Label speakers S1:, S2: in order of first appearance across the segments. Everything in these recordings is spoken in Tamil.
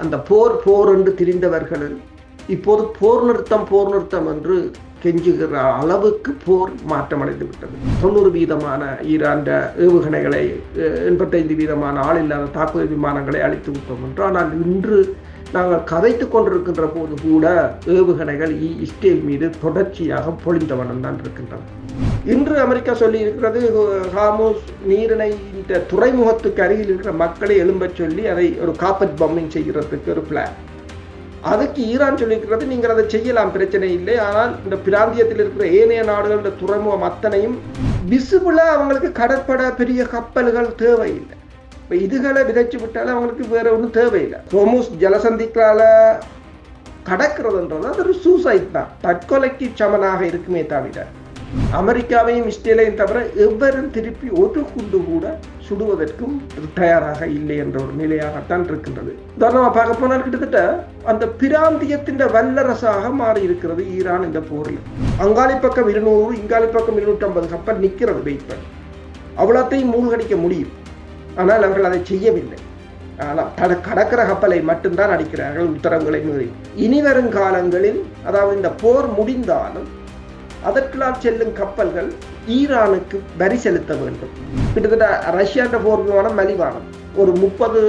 S1: அந்த போர் போர் என்று திரிந்தவர்கள் இப்போது போர் நிறுத்தம் என்று கெஞ்சுகிற அளவுக்கு போர் மாற்றமடைந்து விட்டது. 90% ஈரான் ஏவுகணைகளை 85% ஆளில்லாத தாக்குதல் விமானங்களை அழித்து விட்டோம் என்று. ஆனால் இன்று நாங்கள் கதைத்துக் கொண்டிருக்கின்ற போது கூட ஏவுகணைகள் இஸ்ரேல் மீது தொடர்ச்சியாக பொழிந்த வண்ணம் தான் இருக்கின்றன. இன்று அமெரிக்கா சொல்லி இருக்கிறது, ஹார்முஸ் நீரிணை இந்த துறைமுகத்துக்கு அருகில் இருக்கிற மக்களை எழும்பச் சொல்லி அதை ஒரு காப்பட் பம்பிங் செய்கிறதுக்கு ஒரு பிளான். அதுக்கு ஈரான் சொல்லியிருக்கிறது, நீங்கள் அதை செய்யலாம், பிரச்சனை இல்லை. ஆனால் இந்த பிராந்தியத்தில் இருக்கிற ஏனைய நாடுகள் இந்த துறைமுகம் அத்தனையும் விசிபிளா அவங்களுக்கு கடற்பட பெரிய கப்பல்கள் தேவையில்லை. இப்போ இதுகளை விதைச்சு விட்டாலும் அவங்களுக்கு வேற ஒன்றும் தேவையில்லை. ஹோர்முஸ் ஜலசந்திக்கால கடக்கிறதுன்றது அது ஒரு சூசைட் தான், தற்கொலைக்கு சமனாக இருக்குமே தவிர அமெரிக்காவையும் இஸ்ரேலையும் தவிர எவரும் திருப்பி ஒரு குண்டு கூட சுடுவதற்கும் தயாராக இல்லை என்ற ஒரு நிலையாகத்தான் இருக்கின்றது. உதாரணமாக பார்க்க போனால் கிட்டத்தட்ட அந்த பிராந்தியத்தின் வல்லரசாக மாறி இருக்கிறது ஈரான் இந்த போரில். அங்காளி பக்கம் 200, இங்காளி பக்கம் 250 கப்பல் நிற்கிறது வெயிட் பண்ணி. அவ்வளோத்தையும் மூழ்கடிக்க முடியும். ஆனால் அவர்கள் அதை செய்யவில்லை. ஆனால் கடற்கிற கப்பலை மட்டும்தான் அடிக்கிறார்கள் உத்தரவுகளை மீறி. இனி வரும் காலங்களில், அதாவது இந்த போர் முடிந்தாலும் அதற்குள்ளால் செல்லும் கப்பல்கள் ஈரானுக்கு வரி செலுத்த வேண்டும். கிட்டத்தட்ட ரஷ்யாண்ட போர் விமானம் மலிவானம் ஒரு $30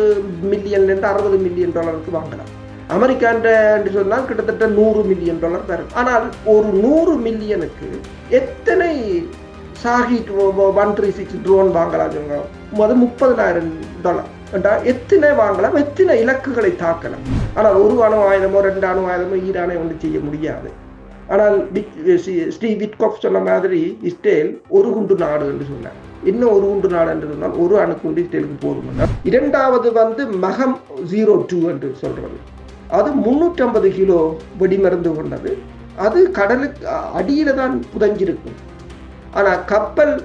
S1: மில்லியன்லேருந்து $60 மில்லியன் வாங்கலாம். அமெரிக்காண்ட சொன்னால் கிட்டத்தட்ட $100 மில்லியன் வரும். ஆனால் ஒரு 100 மில்லியனுக்கு எத்தனை ஷாஹிட் 136 ட்ரோன் வாங்கலாம்? அது $30,000 என்றால் எத்தனை வாங்கலாம், எத்தனை இலக்குகளை தாக்கலாம். ஆனால் ஒரு அணு ஆயுதமோ 2 அணு ஆயுதமோ ஈரானை ஒன்று செய்ய முடியாது. ஆனால் ஸ்டீவ் விட்காஃப் சொன்ன மாதிரி இஸ்ரேல் ஒரு குண்டு நாடு என்று சொன்னார். இன்னும் ஒரு குண்டு நாடு என்று சொன்னால் ஒரு அணுக்குண்டு இஸ்ரேலுக்கு போதும். இரண்டாவது மகம் 02 என்று சொல்றது, அது 350 கிலோ வெடிமருந்து கொண்டது. அது கடலுக்கு அடியில தான் புதஞ்சிருக்கும். ஆனால் கப்பல்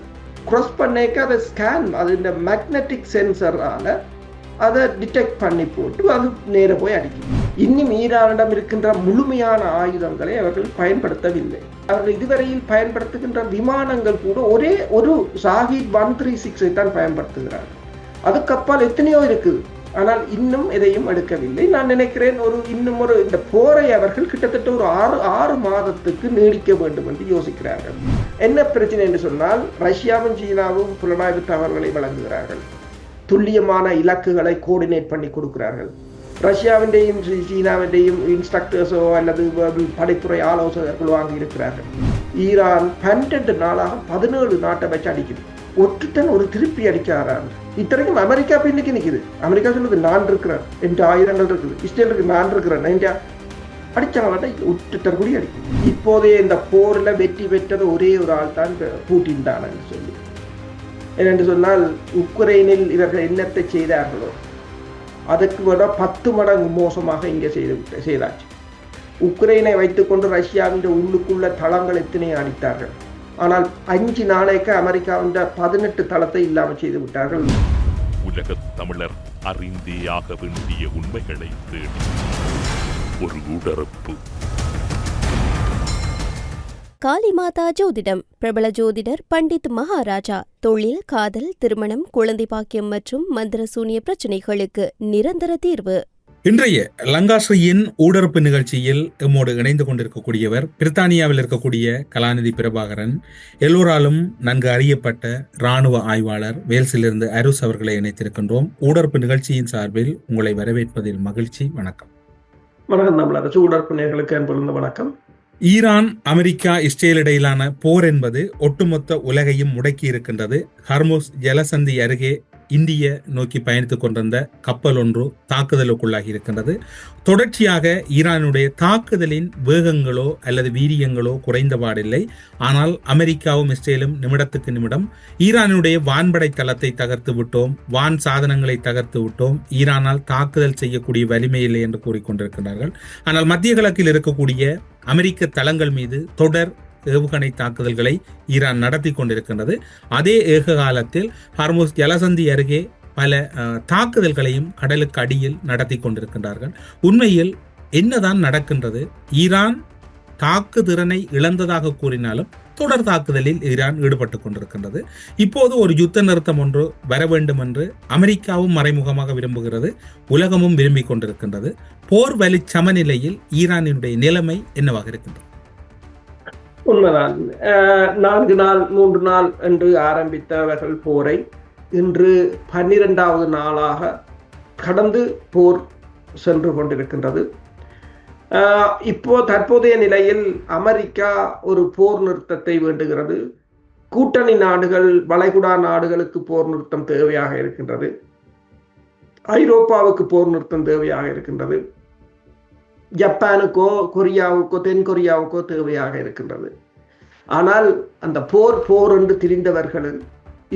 S1: கிராஸ் பண்ணேக்க அதை ஸ்கேன், அது இந்த மேக்னெட்டிக் சென்சரால அதை டிடெக்ட் பண்ணி போட்டு அது நேர போய் அடிக்கும். இன்னும் ஈரானிடம் இருக்கின்ற முழுமையான ஆயுதங்களை அவர்கள் பயன்படுத்தவில்லை. அவர்கள் இதுவரையில் பயன்படுத்துகின்ற விமானங்கள் கூட ஒரே ஒரு ஷாஹித் 136 தான் பயன்படுத்துகிறார்கள். அதுக்கப்பால் எத்தனையோ இருக்குது. ஆனால் இன்னும் எதையும் எடுக்கவில்லை. நான் நினைக்கிறேன் இன்னும் இந்த போரை அவர்கள் கிட்டத்தட்ட ஒரு 6 மாதத்துக்கு நீடிக்க வேண்டும் என்று யோசிக்கிறார்கள். என்ன பிரச்சனை என்று சொன்னால், ரஷ்யாவும் சீனாவும் புலனாய்வு தகவல்களை வழங்குகிறார்கள், துல்லியமான இலக்குகளை கோஆர்டினேட் பண்ணி கொடுக்கிறார்கள். ரஷ்யாவிൻ്റെയും சீனாவிൻ്റെയും இன்ஸ்ட்ரக்டர்ஸோ அல்லது படைத்துறை ஆலோசகர்கள் வாங்கி இருக்கிறார்கள். ஈரான் 12 நாளாக 17 நாட்டை வச்சு அடிக்குது. ஒற்றுத்தன் ஒரு திருப்பி அடிக்கிறார். இத்தனைக்கும் அமெரிக்கா பின்னுக்கு நிற்குது. அமெரிக்கா சொல்லுது, நான் இருக்கிறேன், என்ற ஆயுதங்கள் இருக்குது. இஸ்ரேலுக்கு நான் இருக்கிறேன், இந்தியா அடிச்சாங்க ஒற்றுத்தன் கூடி அடிக்கும். இப்போதே இந்த போரில் வெற்றி பெற்றது ஒரே ஒரு ஆள் தான், பூட்டின் தான் என்று சொல்லி. ஏனென்று சொன்னால், உக்ரைனில் இவர்கள் என்னத்தை செய்தார்களோ அதற்கு விட 10 மடங்கு மோசமாக இங்கே செய்தாச்சு. உக்ரைனை வைத்துக்கொண்டு ரஷ்யாவின் உள்ளுக்குள்ள தளங்கள் எத்தனையோ அடித்தார்கள். ஆனால் 5 நாளைக்கு அமெரிக்காவின் 18 தளத்தை இல்லாமல் செய்து விட்டார்கள்.
S2: உலக தமிழர் அறிந்தே ஆக வேண்டிய உண்மைகளை தேடி ஒரு உடறப்பு.
S3: காளிமாதா ஜோதிடம். பிரபல ஜோதிடர் பண்டித் மகாராஜா. தொழில், காதல், திருமணம், குழந்தை பாக்கியம் மற்றும் மந்திர சூனிய பிரச்சனைகளுக்கு நிரந்தர தீர்வு.
S4: இன்றைய லங்காஸ்ரீயின் ஊடறுப்பு நிகழ்ச்சியில் எம்மோடு இணைந்து கொண்டிருக்கக்கூடியவர் பிரித்தானியாவில் இருக்கக்கூடிய கலாநிதி பிரபாகரன். எல்லோராலும் நன்கு அறியப்பட்ட இராணுவ ஆய்வாளர் வேல்ஸிலிருந்து அருஸ் அவர்களை இணைத்திருக்கின்றோம். ஊடறுப்பு நிகழ்ச்சியின் சார்பில் உங்களை வரவேற்பதில் மகிழ்ச்சி. வணக்கம்.
S1: வணக்கம். நம்மள ஊடறுப்பு நேயர்களுக்கு அன்புள்ள வணக்கம்.
S4: ஈரான், அமெரிக்கா, இஸ்ரேல் இடையிலான போர் என்பது ஒட்டுமொத்த உலகையும் முடக்கி இருக்கின்றது. ஹர்முஸ் ஜலசந்தி அருகே இந்திய நோக்கி பயணித்துக் கொண்டிருந்த கப்பல் ஒன்று தாக்குதலுக்குள்ளாகி இருக்கின்றது. தொடர்ச்சியாக ஈரானுடைய தாக்குதலின் வேகங்களோ அல்லது வீரியங்களோ குறைந்தபாடில்லை. ஆனால் அமெரிக்காவும் இஸ்ரேலும் நிமிடத்துக்கு நிமிடம் ஈரானுடைய வான்படை தளத்தை தகர்த்து விட்டோம், வான் சாதனங்களை தகர்த்து விட்டோம், ஈரானால் தாக்குதல் செய்யக்கூடிய வலிமை இல்லை என்று கூறிக்கொண்டிருக்கிறார்கள். ஆனால் மத்திய கிழக்கில் இருக்கக்கூடிய அமெரிக்க தளங்கள் மீது தொடர் ஏவுகணை தாக்குதல்களை ஈரான் நடத்தி கொண்டிருக்கின்றது. அதே ஏக காலத்தில் ஹர்முஸ் ஜலசந்தி அருகே பல தாக்குதல்களையும் கடலுக்கு அடியில் நடத்தி கொண்டிருக்கின்றார்கள். உண்மையில் என்னதான் நடக்கின்றது? ஈரான் தாக்குதிறனை இழந்ததாக கூறினாலும் தொடர் தாக்குதலில் ஈரான் ஈடுபட்டுக் கொண்டிருக்கின்றது. இப்போது ஒரு யுத்த நிறுத்தம் ஒன்று வர வேண்டும் என்று அமெரிக்காவும் மறைமுகமாக விரும்புகிறது, உலகமும் விரும்பிக் கொண்டிருக்கின்றது. போர் வலி சமநிலையில் ஈரானினுடைய நிலைமை என்னவாக இருக்கின்றது?
S1: உண்மைதான். 4 நாள் 3 நாள் என்று ஆரம்பித்தவர்கள் போரை இன்று 12வது நாளாக கடந்து போர் சென்று கொண்டிருக்கின்றது. இப்போ தற்போதைய நிலையில் அமெரிக்கா ஒரு போர் நிறுத்தத்தை வேண்டுகிறது. கூட்டணி நாடுகள், வளைகுடா நாடுகளுக்கு போர் நிறுத்தம் தேவையாக இருக்கின்றது. ஐரோப்பாவுக்கு போர் நிறுத்தம் தேவையாக இருக்கின்றது. ஜப்பானுக்கோ கொரியாவுக்கோ தென் கொரியாவுக்கோ தேவையாக இருக்கின்றது. ஆனால் அந்த போர் என்று திரிந்தவர்கள்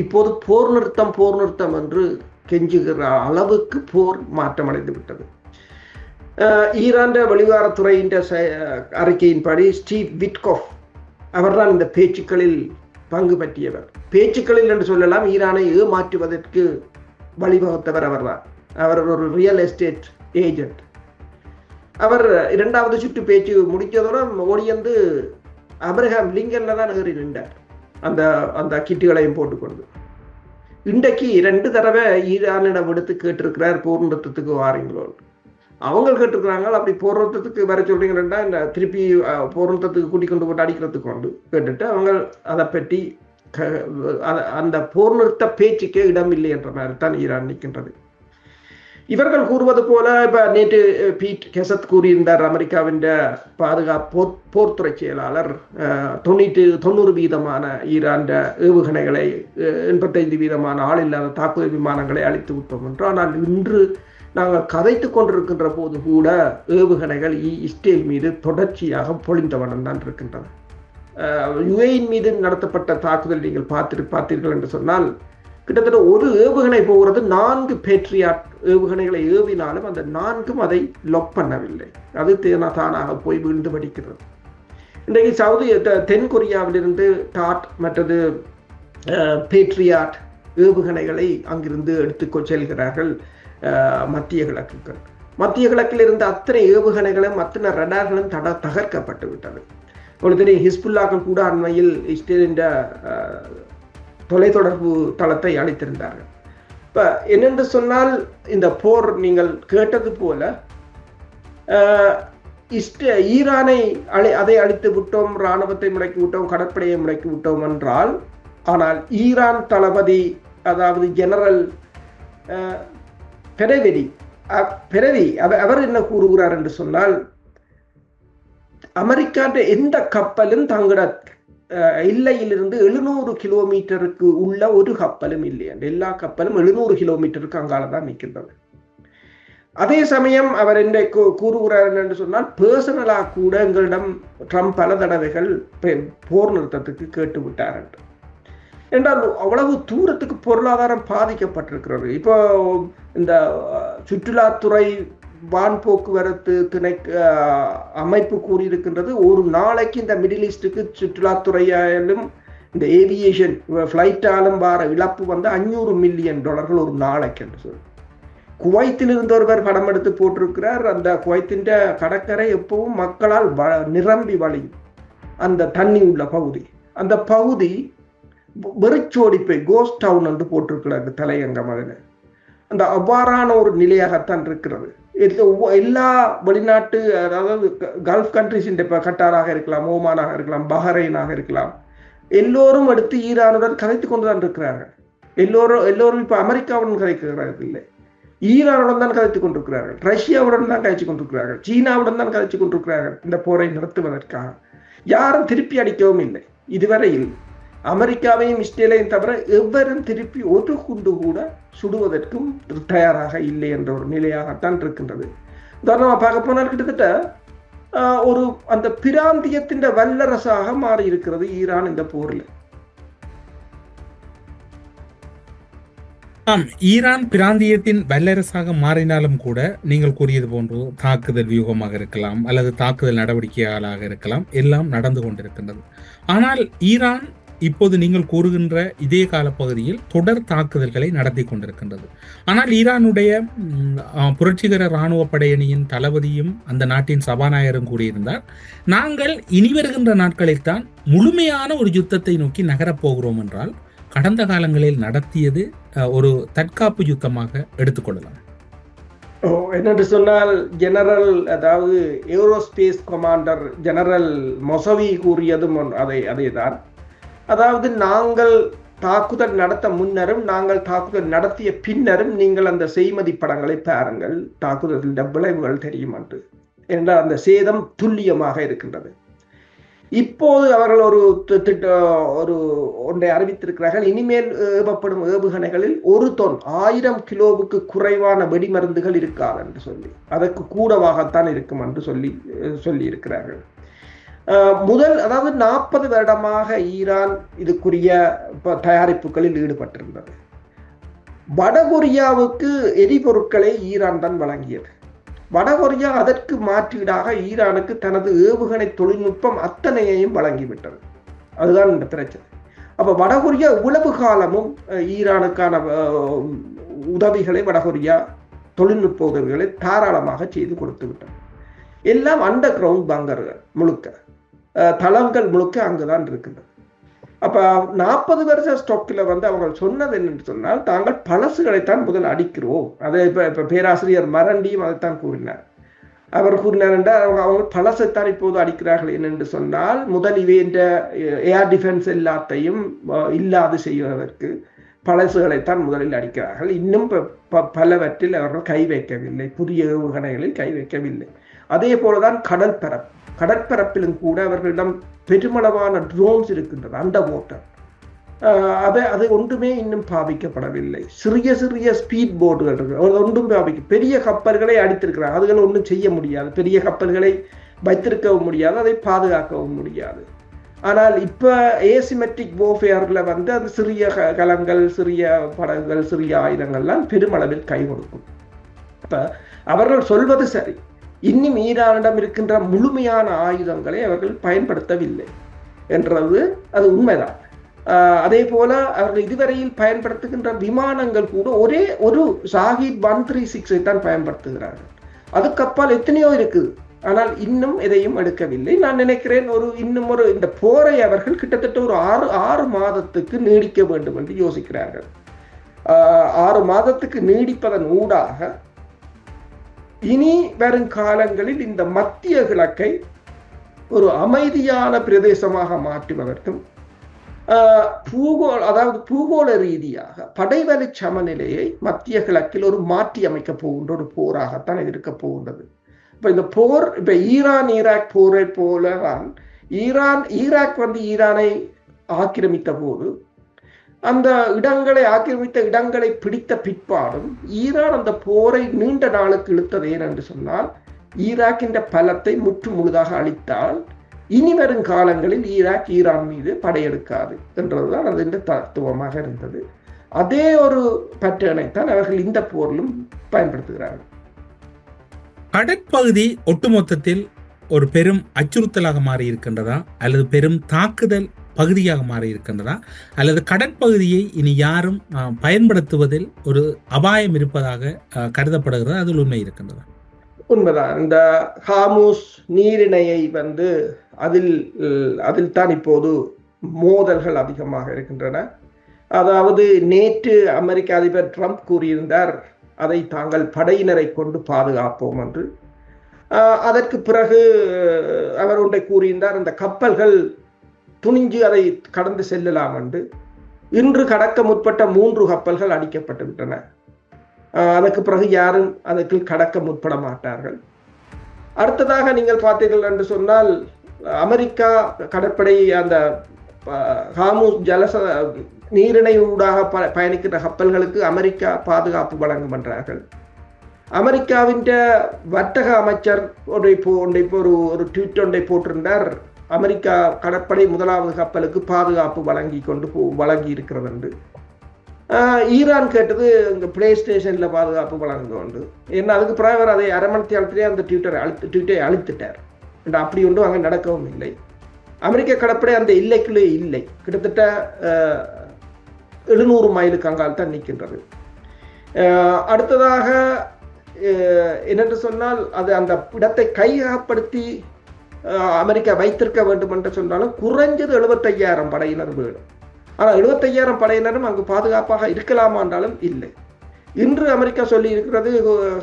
S1: இப்போது போர் நிறுத்தம் என்று கெஞ்சுகிற அளவுக்கு போர் மாற்றமடைந்து விட்டது. ஈரான் வெளிவாரத்துறையின் அறிக்கையின்படி ஸ்டீவ் விட்கோஃப் அவர்தான் இந்த பேச்சுக்களில் பங்கு பற்றியவர். பேச்சுக்களில் என்று சொல்லலாம், ஈரானை ஏமாற்றுவதற்கு வழிவகுத்தவர் அவர்தான். அவர் ஒரு ரியல் எஸ்டேட் ஏஜென்ட். அவர் 2வது சுற்று பேச்சு முடித்ததுடன் ஓடியந்து அப்ரஹாம் லிங்கன்ல தான் ஏறி நின்றார், அந்த கிட்டுகளையும் போட்டுக்கொண்டு. இன்றைக்கு 2 தடவை ஈரானிடம் எடுத்து கேட்டிருக்கிறார், போர் நிறுத்தத்துக்கு வாரீங்களோ. அவங்க கேட்டிருக்கிறாங்க, அப்படி போர் நிறுத்தத்துக்கு வர சொல்றீங்கன்னா இந்த திருப்பி போர் நிறுத்தத்துக்கு கூட்டிக் கொண்டு போட்டு அடிக்கிறதுக்கு கொண்டு கேட்டுட்டு அவங்க அதை பற்றி அந்த போர் நிறுத்த பேச்சுக்கே இடமில்லை என்ற மாதிரி தான் ஈரான் நிற்கின்றது. இவர்கள் கூறுவது போல இப்ப நேற்று பீட் கெசத் கூறியிருந்தார், அமெரிக்காவின் பாதுகாப்பு போர்த்துறை செயலாளர், 90% ஈரான் ஏவுகணைகளை 85% ஆள் இல்லாத தாக்குதல் விமானங்களை அழித்து விட்டோம் என்று. ஆனால் இன்று நாங்கள் கதைத்து கொண்டிருக்கின்ற போது கூட ஏவுகணைகள் இஸ்ரேல் மீது தொடர்ச்சியாக பொழிந்த வண்ணம் தான் இருக்கின்றன. யுஏஇன் மீது நடத்தப்பட்ட தாக்குதல் நீங்கள் பார்த்தீர்கள் என்று சொன்னால் கிட்டத்தட்ட ஒரு ஏவுகணை போகிறது 4 பேட்ரியாட் ஏவுகணைகளை ஏவினாலும் அந்த 4ம் அதை லொக் பண்ணவில்லை. அது தானாக போய் வீழ்ந்து வடிக்கிறது. இன்றைக்கு தென் கொரியாவிலிருந்து டாட் மற்றது பேட்ரியாட் ஏவுகணைகளை அங்கிருந்து எடுத்துக்கொ செல்கிறார்கள் மத்திய கிழக்கில் இருந்த அத்தனை ஏவுகணைகளும் அத்தனை ரடார்களும் தகர்க்கப்பட்டு விட்டது. ஒரு தெரியும், ஹிஸ்புல்லாக்கள் கூட அண்மையில் இஸ்ரேலின் தொலைத்தொடர்பு தளத்தை அளித்திருந்தார்கள். இப்ப என்னென்று சொன்னால் இந்த போர் நீங்கள் கேட்டது போல ஈரானை அதை அழித்து விட்டோம், இராணுவத்தை முடக்கி விட்டோம், கடற்படையை முடக்கி விட்டோம் என்றால், ஆனால் ஈரான் தளபதி அதாவது ஜெனரல் பெரவி அவர் என்ன கூறுகிறார் என்று சொன்னால், அமெரிக்காட்ட எந்த கப்பலும் தங்களோட எல்லையிலிருந்து 700 கிலோமீட்டருக்கு உள்ள ஒரு கப்பலும் இல்லை. எல்லா கப்பலும் 700 கிலோமீட்டருக்கு அங்கால தான் நிற்கின்றது. அதே சமயம் அவர் என்ன கூறுகிறார் என்று சொன்னால், பர்சனலா கூட எங்களிடம் ட்ரம்ப் பல தடவைகள் போர் நிறுத்தத்துக்கு கேட்டு விட்டார் என்றால் அவ்வளவு தூரத்துக்கு பொருளாதாரம் பாதிக்கப்பட்டிருக்கிறது. இப்போ இந்த சுற்றுலாத்துறை வான் போக்குவரத்து அமைப்பு கூறியிருக்கின்றது, ஒரு நாளைக்கு இந்த மிடில் ஈஸ்டுக்கு சுற்றுலாத்துறையாலும் இந்த ஏவியேஷன் ஃப்ளைட்டாலும் வர இழப்பு வந்து $500 மில்லியன் ஒரு நாளைக்கு என்று சொல்லி. குவைத்தில் இருந்து ஒருவர் படம் எடுத்து போட்டிருக்கிறார். அந்த குவைத்தின் கடற்கரை எப்பவும் மக்களால் நிரம்பி வழியும். அந்த தண்ணி உள்ள பகுதி, அந்த பகுதி வெறிச்சோடி போய் கோஸ்ட் டவுன் என்று போட்டிருக்கிறார் தலையங்கமாக. அந்த அவ்வாறான ஒரு நிலையாகத்தான் இருக்கிறது. எல்லா வெளிநாட்டு, அதாவது கல்ஃப் கண்ட்ரிஸ், இப்போ கட்டாராக இருக்கலாம், ஓமானாக இருக்கலாம், பஹ்ரைனாக இருக்கலாம், எல்லோரும் எடுத்து ஈரானுடன் கதைத்து கொண்டுதான் இருக்கிறார்கள். எல்லோரும் இப்போ அமெரிக்காவுடன் கதைக்கிறார்கள் இல்லை, ஈரானுடன் தான் கதைத்துக் கொண்டிருக்கிறார்கள், ரஷ்யாவுடன் தான் கதைச்சு கொண்டிருக்கிறார்கள், சீனாவுடன் தான் கதைச்சு கொண்டிருக்கிறார்கள். இந்த போரை நிறுத்துவதற்காக யாரும் திருப்பி அடிக்கவும் இல்லை. இதுவரையில் அமெரிக்காவையும் இஸ்ரேலையும் தவிர எவரும் திருப்பி ஒரு குண்டு கூட சுடுவதற்கும் தயாராக இல்லை என்ற ஒரு நிலையாகத்தான் இருக்கின்றது. உதாரணமாக பார்க்க போனால் கிட்டத்தட்ட ஒரு அந்த பிராந்தியத்தின் வல்லரசாக மாறி இருக்கிறது ஈரான் இந்த போரில்.
S4: ஈரான் பிராந்தியத்தின் வல்லரசாக மாறினாலும் கூட நீங்கள் கூறியது போன்று தாக்குதல் வியூகமாக இருக்கலாம் அல்லது தாக்குதல் நடவடிக்கைகளாக இருக்கலாம், எல்லாம் நடந்து கொண்டிருக்கின்றது. ஆனால் ஈரான் இப்போது நீங்கள் கூறுகின்ற இதே காலப்பகுதியில் தொடர் தாக்குதல்களை நடத்தி கொண்டிருக்கின்றது. ஆனால் ஈரானுடைய புரட்சிகர இராணுவ படையணியின் தளபதியும் அந்த நாட்டின் சபாநாயகரும் கூறியிருந்தார், நாங்கள் இனி வருகின்ற நாட்களில் தான் முழுமையான ஒரு யுத்தத்தை நோக்கி நகரப்போகிறோம் என்றால் கடந்த காலங்களில் நடத்தியது ஒரு தற்காப்பு யுத்தமாக எடுத்துக்கொள்ளலாம்.
S1: என்னென்று சொன்னால் ஜெனரல், அதாவது ஏரோஸ்பேஸ் கமாண்டர் ஜெனரல் மொசவி கூறியதும் அதேதான். அதாவது நாங்கள் தாக்குதல் நடத்த முன்னரும் நாங்கள் தாக்குதல் நடத்திய பின்னரும் நீங்கள் அந்த செய்மதி படங்களை பாருங்கள், தாக்குதலின் விளைவுகள் தெரியும் என்று. என்றால் அந்த சேதம் துல்லியமாக இருக்கின்றது. இப்போது அவர்கள் ஒரு ஒன்றை அறிவித்திருக்கிறார்கள், இனிமேல் ஏவப்படும் ஏவுகணைகளில் 1 தொன் 1000 கிலோவுக்கு குறைவான வெடிமருந்துகள் இருக்காது என்று சொல்லி, அதற்கு கூடவாகத்தான் இருக்கும் என்று சொல்லி இருக்கிறார்கள். அதாவது 40 வருடமாக ஈரான் இதுக்குரிய தயாரிப்புகளில் ஈடுபட்டிருந்தது. வடகொரியாவுக்கு எரிபொருட்களை ஈரான் தான் வழங்கியது. வடகொரியா அதற்கு மாற்றீடாக ஈரானுக்கு தனது ஏவுகணை தொழில்நுட்பம் அத்தனையையும் வழங்கிவிட்டது. அதுதான் இந்த பிரச்சனை. அப்ப வடகொரியா இவ்வளவு காலமும் ஈரானுக்கான உதவிகளை, வடகொரியா தொழில்நுட்ப உதவிகளை தாராளமாக செய்து கொடுத்து விட்டது. எல்லாம் அண்டர் கிரவுண்ட் பங்கர்கள் முழுக்க, தளங்கள் முழுக்க அங்குதான் இருக்கின்றது. அப்ப 40 வருஷ ஸ்டாக்கில் அவங்க சொன்னது என்னன்னு சொன்னால், தாங்கள் பழசுகளைத்தான் முதல் அடிக்கிறோம். அதை இப்ப பேராசிரியர் மரண்டியும் அதைத்தான் கூறினார். அவர் கூறினார் என்றால் அவங்க பழசைத்தான் இப்போது அடிக்கிறார்கள். என்னென்று சொன்னால், முதல் இவைன்ற ஏர் டிஃபென்ஸ் எல்லாத்தையும் இல்லாது செய்வதற்கு பழசுகளைத்தான் முதலில் அடிக்கிறார்கள். இன்னும் பலவற்றில் அவர்கள் கை வைக்கவில்லை, புதிய ஏவுகணைகளில் கை வைக்கவில்லை. அதே போலதான் கடற்பரப்பிலும் கூட அவர்களிடம் பெருமளவான ட்ரோன்ஸ் இருக்கின்றது, அண்டர் வாட்டர். அது ஒன்றுமே இன்னும் பாவிக்கப்படவில்லை. சிறிய ஸ்பீட் போட்டுகள் இருக்கு, ஒன்றும் பெரிய கப்பல்களை அடித்திருக்கிறார், அதுகள் ஒன்றும் செய்ய முடியாது. பெரிய கப்பல்களை வைத்திருக்கவும் முடியாது, அதை பாதுகாக்கவும் முடியாது. ஆனால் இப்ப ஏசிமெட்ரிக் வார்ஃபேர்ல அது சிறிய கலங்கள், சிறிய படகுகள், சிறிய ஆயுதங்கள்லாம் பெருமளவில் கை கொடுக்கும். அப்ப அவர்கள் சொல்வது சரி, இன்னும் ஈரானிடம் இருக்கின்ற முழுமையான ஆயுதங்களை அவர்கள் பயன்படுத்தவில்லை என்றது அது உண்மைதான். அதே போல அவர்கள் இதுவரையில் பயன்படுத்துகின்ற விமானங்கள் கூட ஒரே ஒரு ஷாஹித் 136 தான் பயன்படுத்துகிறார்கள். அதுக்கப்பால் எத்தனையோ இருக்குது, ஆனால் இன்னும் எதையும் எடுக்கவில்லை. நான் நினைக்கிறேன் இந்த போரை அவர்கள் கிட்டத்தட்ட ஒரு 6 மாதத்துக்கு நீடிக்க வேண்டும் என்று யோசிக்கிறார்கள். 6 மாதத்துக்கு நீடிப்பதன் ஊடாக இனி வரும் காலங்களில் இந்த மத்திய கிழக்கை ஒரு அமைதியான பிரதேசமாக மாற்றுவதற்கும், பூகோள ரீதியாக படைவலி சமநிலையை மத்திய கிழக்கில் ஒரு மாற்றி அமைக்க போகின்ற ஒரு போராகத்தான் இருக்க போகின்றது. இப்ப இந்த போர், இப்ப ஈராக் போரை போலதான் ஈராக் ஈரானை ஆக்கிரமித்த போது, அந்த ஆக்கிரமித்த இடங்களை பிடித்த பிற்பாடும் ஈரான் அந்த போரை நீண்ட நாளுக்கு இழுத்தது. ஏனென்று சொன்னால், ஈராக்கின் பலத்தை முற்று முழுதாக அளித்தால் இனி வரும் காலங்களில் ஈரான் மீது படையெடுக்காது என்றதுதான் அது தத்துவமாக இருந்தது. அதே ஒரு பேட்டர்னைத்தான் அவர்கள் இந்த போரிலும் பயன்படுத்துகிறார்கள்.
S4: கடற்பகுதி ஒட்டுமொத்தத்தில் ஒரு பெரும் அச்சுறுத்தலாக மாறி இருக்கின்றதா, அல்லது பெரும் தாக்குதல் பகுதியாக மாறி இருக்கின்றதா, அல்லது கடற்பகுதியை இனி யாரும் பயன்படுத்துவதில் ஒரு அபாயம் இருப்பதாக கருதப்படுகிறதா, அதில் உண்மை இருக்கின்றதா?
S1: உண்மைதான். இந்த ஹார்முஸ் நீரிணையை அதில் தான் இப்போது மோதல்கள் அதிகமாக இருக்கின்றன. அதாவது நேற்று அமெரிக்க அதிபர் ட்ரம்ப் கூறியிருந்தார், அதை தாங்கள் படையினரை கொண்டு பாதுகாப்போம் என்று. அதற்கு பிறகு அவர் ஒன்றை கூறியிருந்தார், இந்த கப்பல்கள் துணிஞ்சு அதை கடந்து செல்லலாம் என்று. இன்று கடக்க முற்பட்ட 3 கப்பல்கள் அடிக்கப்பட்டு விட்டன. அதற்கு பிறகு யாரும் அதற்கு கடக்க முற்பட மாட்டார்கள். அடுத்ததாக நீங்கள் பார்த்தீர்கள் என்று சொன்னால், அமெரிக்கா கடற்படை அந்த ஹார்முஸ் நீரிணையூடாக பயணிக்கின்ற கப்பல்களுக்கு அமெரிக்கா பாதுகாப்பு வழங்கும் என்றார்கள். அமெரிக்காவின் வர்த்தக அமைச்சர் ஒரு ட்வீட் ஒன்றை போட்டிருந்தார், அமெரிக்கா கடற்படை 1வது கப்பலுக்கு பாதுகாப்பு வழங்கி இருக்கிறது என்று. ஈரான் கேட்டது இங்க பிளே ஸ்டேஷன்ல பாதுகாப்பு வழங்க உண்டு. ஏன்னா அதுக்கு பிறகு அதை 1/2 மணி நேரத்திலே அந்த ட்வீட்டை அழித்துட்டார். அப்படி ஒன்றும் அங்கே நடக்கவும் இல்லை. அமெரிக்க கடற்படை அந்த எல்லைக்குள்ளே இல்லை, கிட்டத்தட்ட 700 மைலுக்கு அங்கால் தான் நிற்கின்றது. அடுத்ததாக என்னென்று சொன்னால் அது அந்த இடத்தை கையகப்படுத்தி அமெரிக்கா வைத்திருக்க வேண்டும் என்று சொன்னாலும் குறைஞ்சது 75,000 படையினர் வேணும். ஆனால் 75,000 படையினரும் அங்கு பாதுகாப்பாக இருக்கலாமா என்றாலும் இல்லை. இன்று அமெரிக்கா சொல்லி இருக்கிறது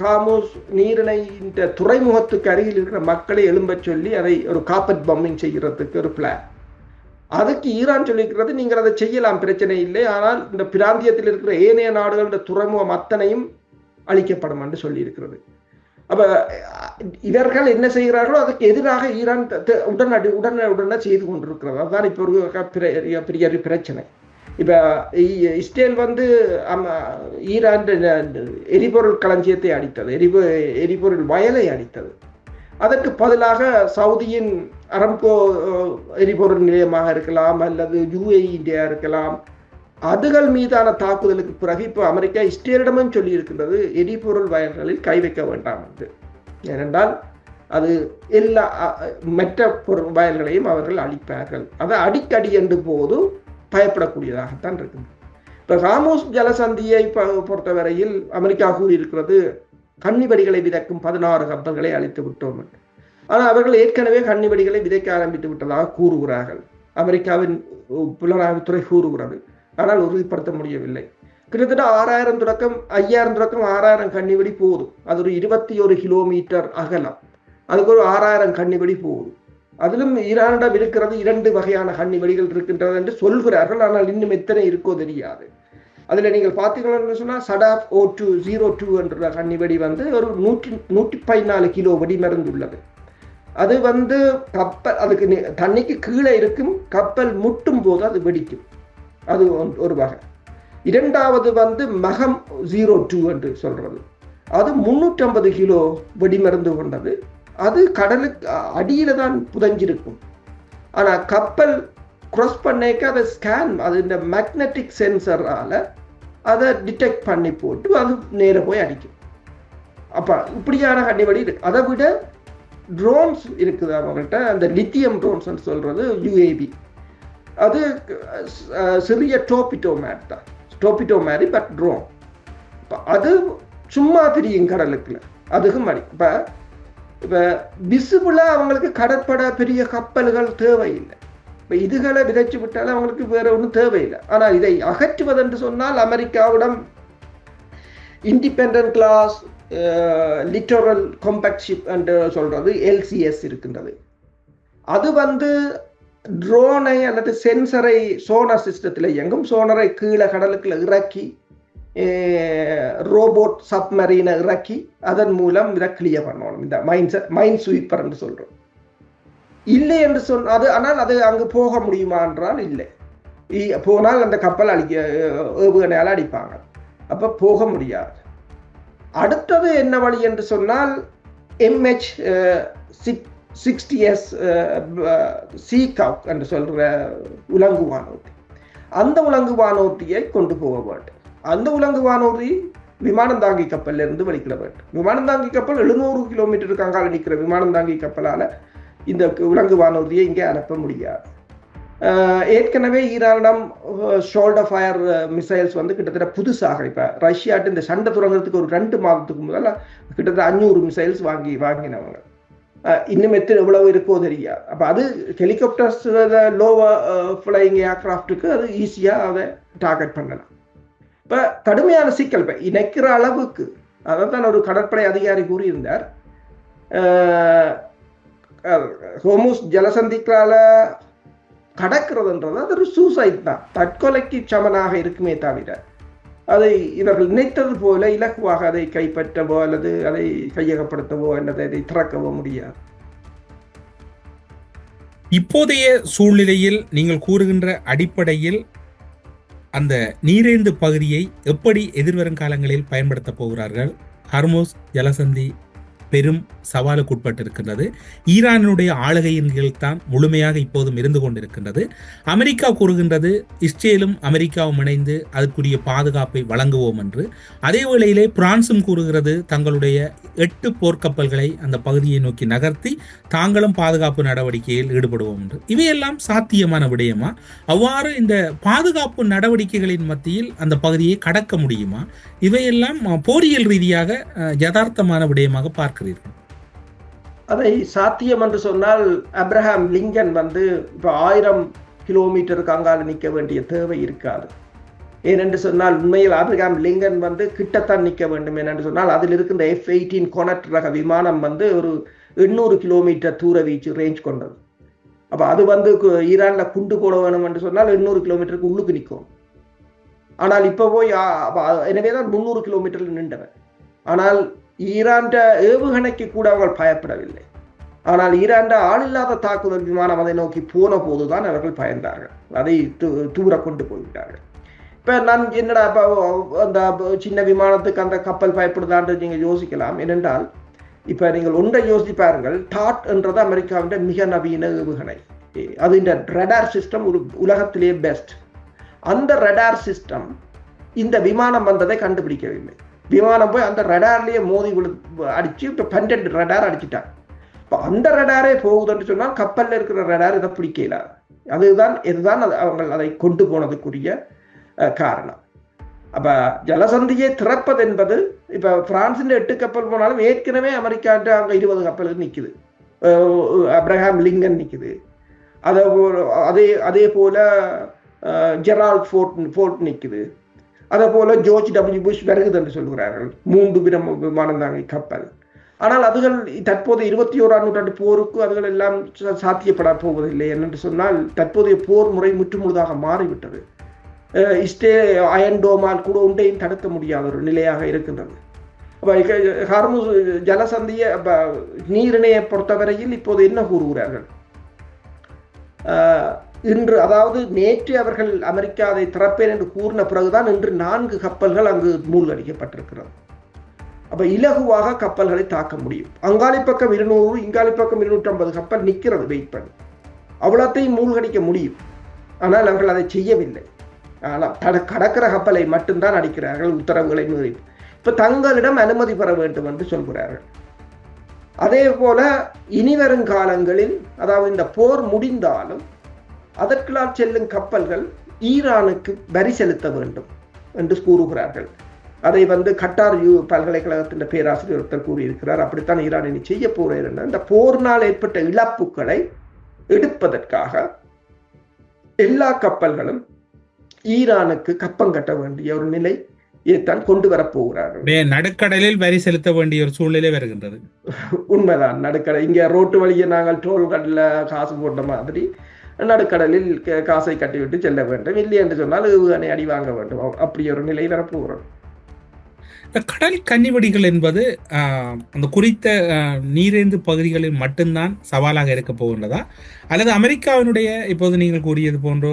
S1: ஹார்முஸ் நீரிணை இந்த துறைமுகத்துக்கு அருகில் இருக்கிற மக்களை எழும்பச் சொல்லி அதை ஒரு கார்பெட் பம்பிங் செய்கிறதுக்கு ஒரு பிளான். அதுக்கு ஈரான் சொல்லியிருக்கிறது நீங்கள் அதை செய்யலாம், பிரச்சனை இல்லை, ஆனால் இந்த பிராந்தியத்தில் இருக்கிற ஏனைய நாடுகள் இந்த துறைமுகம் அத்தனையும் அழிக்கப்படும் என்று சொல்லியிருக்கிறது. அப்ப இவர்கள் என்ன செய்கிறார்களோ அதுக்கு எதிராக ஈரான் உடனே செய்து கொண்டிருக்கிறது. அதுதான் இப்போ ஒரு பெரிய பிரச்சனை. இப்போ இஸ்ரேல் ஈரான் எரிபொருள் களஞ்சியத்தை அடித்தது, எரிபொருள் வயலை அடித்தது. அதற்கு பதிலாக சவுதியின் அரம்கோ எரிபொருள் நிலையமாக இருக்கலாம் அல்லது UAE இந்தியா இருக்கலாம், அதுகள் மீதான தாக்குதலுக்கு பிறகு இப்போ அமெரிக்கா இஸ்ரேலிடமும் சொல்லி இருக்கின்றது எரிபொருள் வயல்களில் கை வைக்க வேண்டாம் என்று. ஏனென்றால் அது எல்லா மற்ற வயல்களையும் அவர்கள் அழிப்பார்கள். அதை அடிக்கடி என்று போது பயப்படக்கூடியதாகத்தான் இருக்குது. இப்போ ஹார்முஸ் ஜலசந்தியை பொறுத்தவரையில் அமெரிக்கா கூறியிருக்கிறது கன்னிவெடிகளை விதைக்கும் 16 கப்பல்களை அழித்து விட்டோம் என்று. ஆனால் அவர்கள் ஏற்கனவே கன்னிவெடிகளை விதைக்க ஆரம்பித்து விட்டதாக கூறுகிறார்கள். அமெரிக்காவின் புலனாய்வுத்துறை கூறுகிறது, ஆனால் உறுதிப்படுத்த முடியவில்லை. கிட்டத்தட்ட 6,000 தொடக்கம் 5,000 தொடக்கம் 6,000 கன்னிவெடி போதும். அது ஒரு 21 கிலோமீட்டர் அகலம், அதுக்கு ஒரு 6,000 கன்னிவெடி போதும். அதிலும் ஈரானிடம் இருக்கிறது 2 வகையான கன்னிவெடிகள் இருக்கின்றது என்று சொல்கிறார்கள், ஆனால் இன்னும் எத்தனை இருக்கோ தெரியாது. அதில் நீங்கள் பார்த்தீங்கன்னு சொன்னால் சடாப் O202 என்ற கன்னிவெடி ஒரு 114 கிலோ வெடி மருந்து உள்ளது. அது கப்பல் அதுக்கு தண்ணிக்கு கீழே இருக்கும், கப்பல் முட்டும் போது அது வெடிக்கும். அது ஒரு வகை. இரண்டாவது மகம் 02 என்று சொல்றது, அது 350 கிலோ வெடிமருந்து கொண்டது. அது கடலுக்கு அடியில தான் புதஞ்சிருக்கும். ஆனா கப்பல் கிராஸ் பண்ணேக்க அதை ஸ்கேன், அது இந்த மேக்னெட்டிக் சென்சரால அதை டிடெக்ட் பண்ணி போட்டு அது நேர போய் அடிக்கும். அப்ப இப்படியான கன்னிவெடி இருக்கு. அதை விட ட்ரோன்ஸ் இருக்குது அவங்கள்ட்ட, அந்த லித்தியம் ட்ரோன்ஸ் சொல்றது UAV. அது சிறிய டோபிட்டோ மேட் தான், டோபிட்டோ மாதிரி பட் ட்ரோன். அது சும்மா தெரியும் கடலுக்குள்ள, அதுக்கும் அடி. இப்போ விசிபிளா அவங்களுக்கு கடற்படை பெரிய கப்பல்கள் தேவையில்லை. இப்போ இதுகளை விதைச்சு விட்டாலும் அவங்களுக்கு வேற ஒன்றும் தேவையில்லை. ஆனால் இதை அகற்றுவதென்று சொன்னால் அமெரிக்காவிடம் independent class littoral compact ship என்று சொல்றது LCS இருக்கின்றது. அது ட்ரோனை அல்லது சென்சரை சோனார் சிஸ்டத்தில் இயங்கும். சோனரை கீழே கடலுக்குள்ள இறக்கி ரோபோட் சப்மரீனை இறக்கி அதன் மூலம் இதை கிளியர் பண்ணணும். இந்த மைன் ஸ்வீப்பர் என்று சொல்றோம். இல்லை என்று சொன்னது, ஆனால் அது அங்கு போக முடியுமா என்றால் இல்லை. போனால் அந்த கப்பல் ஏவுகணையால் அடிப்பாங்க, அப்ப போக முடியாது. அடுத்தது என்ன வழி என்று சொன்னால் MH-60S சீகாக் என்று சொல்ற உலங்கு வானூர்தி. அந்த உலங்கு வானூர்தியை கொண்டு போக வேண்டும். அந்த உலங்கு வானூர்தி விமானம் தாங்கி கப்பல்ல இருந்து வெளிக்கிட வேண்டும். விமானம் தாங்கி கப்பல் 700 கிலோமீட்டருக்கு அங்கால நிற்கிற விமானம் தாங்கி கப்பலால இந்த உலங்கு வானூர்தியை இங்கே அனுப்ப முடியாது. ஏற்கனவே ஈரானிடம் ஷோல்டர் ஃபயர் மிசைல்ஸ் கிட்டத்தட்ட புதுசாக இப்போ ரஷ்யாட்டு இந்த சண்டை தொடங்குறதுக்கு ஒரு 2 மாதத்துக்கு முதல்ல கிட்டத்தட்ட 500 மிசைல்ஸ் வாங்கினவங்க. இன்னும் எவ்வளவு இருக்கோ தெரியாது. அப்போ அது ஹெலிகாப்டர்ஸ் லோவர் ஃப்ளையிங் ஏர்கிராஃப்டுக்கு அது ஈஸியாக அதை டார்கெட் பண்ணலாம். இப்போ கடுமையான சிக்கல் இப்போ இணைக்கிற அளவுக்கு, அதை தான் ஒரு கடற்படை அதிகாரி கூறியிருந்தார். ஹோர்முஸ் ஜலசந்திக்கால கடக்கிறதுன்றது அது ஒரு சூசைட் தான், தற்கொலைக்கு சமனாக இருக்குமே தவிர அதை இவர்கள் நினைத்தது போல இலகுவாக அதை கைப்பற்றவோ அல்லது அதை கையகப்படுத்தவோ அல்லது அதை திறக்கவோ முடியாது.
S4: இப்போதைய சூழ்நிலையில் நீங்கள் கூறுகின்ற அடிப்படையில் அந்த நீரேந்து பகுதியை எப்படி எதிர்வரும் காலங்களில் பயன்படுத்த போகிறார்கள்? ஹார்முஸ் ஜலசந்தி பெரும் சவாலுக்குட்பட்டிருக்கின்றது. ஈரானுடைய ஆளுகையின் கீழ் தான் முழுமையாக இப்போதும் இருந்து கொண்டிருக்கின்றது. அமெரிக்கா கூறுகின்றது இஸ்ரேலும் அமெரிக்காவும் இணைந்து அதற்குரிய பாதுகாப்பை வழங்குவோம் என்று. அதே வேளையிலே பிரான்சும் கூறுகிறது தங்களுடைய 8 போர்க்கப்பல்களை அந்த பகுதியை நோக்கி நகர்த்தி தாங்களும் பாதுகாப்பு நடவடிக்கையில் ஈடுபடுவோம் என்று. இவையெல்லாம் சாத்தியமான விடயமா? அவ்வாறு இந்த பாதுகாப்பு நடவடிக்கைகளின் மத்தியில் அந்த பகுதியை கடக்க முடியுமா? இவையெல்லாம் போரியல் ரீதியாக யதார்த்தமான விடயமாக பார்க்கிறீர்கள்?
S1: அதை சாத்தியம் என்று சொன்னால் அப்ரஹாம் லிங்கன் இப்போ 1000 கிலோமீட்டருக்கு அங்கால நிற்க வேண்டிய தேவை இருக்காது. ஏனென்று சொன்னால் உண்மையில் ஆப்ரஹாம் லிங்கன் கிட்டத்தான் நிற்க வேண்டும். ஏனென்று சொன்னால் அதில் இருக்கின்ற F-18 கொனட் ரக விமானம் ஒரு 800 கிலோமீட்டர் தூர வீச்சு ரேஞ்ச் கொண்டது. அப்போ அது ஈரானில் குண்டு போட வேணும் என்று சொன்னால் 800 கிலோமீட்டருக்கு உள்ளுக்கு நிற்கும். ஆனால் இப்போ போய் எனவே தான் 300 கிலோமீட்டரில் நின்றவர். ஆனால் ஈரான் ஏவுகணைக்கு கூட அவர்கள் பயப்படவில்லை. ஆனால் ஈரான் ஆளில்லாத தாக்குதல் விமானம் அதை நோக்கி போன போதுதான் அவர்கள் பயந்தார்கள். அதை தூர கொண்டு போய்விட்டார்கள். இப்போ நான் என்னடா இப்போ அந்த சின்ன விமானத்துக்கு அந்த கப்பல் பயப்படுதான்னு நீங்கள் யோசிக்கலாம். ஏனென்றால் இப்போ நீங்கள் ஒன்றை யோசிச்சு பாருங்கள். டாட் என்றது அமெரிக்காவின் மிக நவீன ஏவுகணை. அது இந்த ரடார் சிஸ்டம் ஒரு உலகத்திலேயே பெஸ்ட். அந்த ரடார் சிஸ்டம் இந்த விமானம் வந்ததை கண்டுபிடிக்கவில்லை. விமானம் போய் அந்த ரடார்லேயே மோதி அடிச்சு இப்போ 12 ரடார் அடிச்சுட்டாங்க. இப்போ அந்த ரடாரே போகுதுன்னு சொன்னால் கப்பலில் இருக்கிற ரடார் இதை பிடிக்கல. இதுதான் அவங்க அதை கொண்டு போனதுக்குரிய காரணம். அப்போ ஜலசந்தியை திறப்பது என்பது இப்போ பிரான்ஸின் 8 கப்பல் போனாலும் ஏற்கனவே அமெரிக்காட்ட அங்கே 20 கப்பல் நிற்குது. அப்ரஹாம் லிங்கன் நிற்குது. அதே போல ஜெரால்ட் ஃபோர்ட் நிற்குது. அதே போல ஜார்ஜ் டபிள்யூ புஷ் வருகுது என்று சொல்கிறார்கள். 3 விமானம் தாங்க கப்பல். ஆனால் அதுகள் தற்போது 21ஆம் நூற்றாண்டு போருக்கு அதுகள் எல்லாம் சாத்தியப்பட போவதில்லை. என்று சொன்னால் தற்போதைய போர் முறை முற்றுமுழுதாக மாறிவிட்டது. அயன்டோமால் கூட ஒன்றையும் தடுக்க முடியாத ஒரு நிலையாக இருக்கின்றது. ஹார்முஸ் ஜலசந்திய நீரிணையை பொறுத்தவரையில் இப்போது என்ன கூறுகிறார்கள்? இன்று அதாவது நேற்று அவர்கள் அமெரிக்கா அதை திறப்பேன் என்று கூறின பிறகுதான் இன்று 4 கப்பல்கள் அங்கு மூழ்கடிக்கப்பட்டிருக்கிறது. அப்ப இலகுவாக கப்பல்களை தாக்க முடியும். அங்காளி பக்கம் 200, இங்காளி பக்கம் 250 கப்பல் நிற்கிறது வெயிட் பண்ணி. அவ்வளோத்தையும் மூழ்கடிக்க முடியும். ஆனால் அவர்கள் அதை செய்யவில்லை. ஆனால் கடற்கிற கப்பலை மட்டும்தான் அடிக்கிறார்கள் உத்தரவுகளை மீறி. இப்ப தங்களிடம் அனுமதி பெற வேண்டும் என்று சொல்கிறார்கள். அதே போல இனிவரும் காலங்களில் அதாவது இந்த போர் முடிந்தாலும் அதற்குள்ளால் செல்லும் கப்பல்கள் ஈரானுக்கு வரி செலுத்த வேண்டும் என்று கூறுகிறார்கள். அதை கட்டார் பல்கலைக்கழகத்தின் பேராசிரியர் ஒருத்தர் கூறியிருக்கிறார். அப்படித்தான் ஈரான் இனி செய்ய போறேன். இந்த போர்னால் ஏற்பட்ட இழப்புகளை எடுப்பதற்காக எல்லா கப்பல்களும் ஈரானுக்கு கப்பம் கட்ட வேண்டிய ஒரு நிலை தான் கொண்டு வரப்போகிறார்கள்.
S4: நடுக்கடலில் வரி செலுத்த வேண்டிய ஒரு சூழ்நிலை வருகின்றது.
S1: உண்மைதான். நடுக்கடல் இங்க ரோட்டு வழியை நாங்கள் டோல் கடல காசு போட்ட மாதிரி நடுக்கடலில் காசை கட்டிவிட்டு செல்ல வேண்டும். இல்லை என்று சொன்னால் ஏவுகணை அடி வாங்க வேண்டும். அப்படி ஒரு நிலை வரப்போகிறது.
S4: கடல் கன்னிவெடிகள் என்பது அந்த குறித்த நீரேந்து பகுதிகளில் மட்டும்தான் சவாலாக இருக்க போகின்றதா, அல்லது அமெரிக்காவினுடைய இப்போது நீங்கள் கூறியது போன்று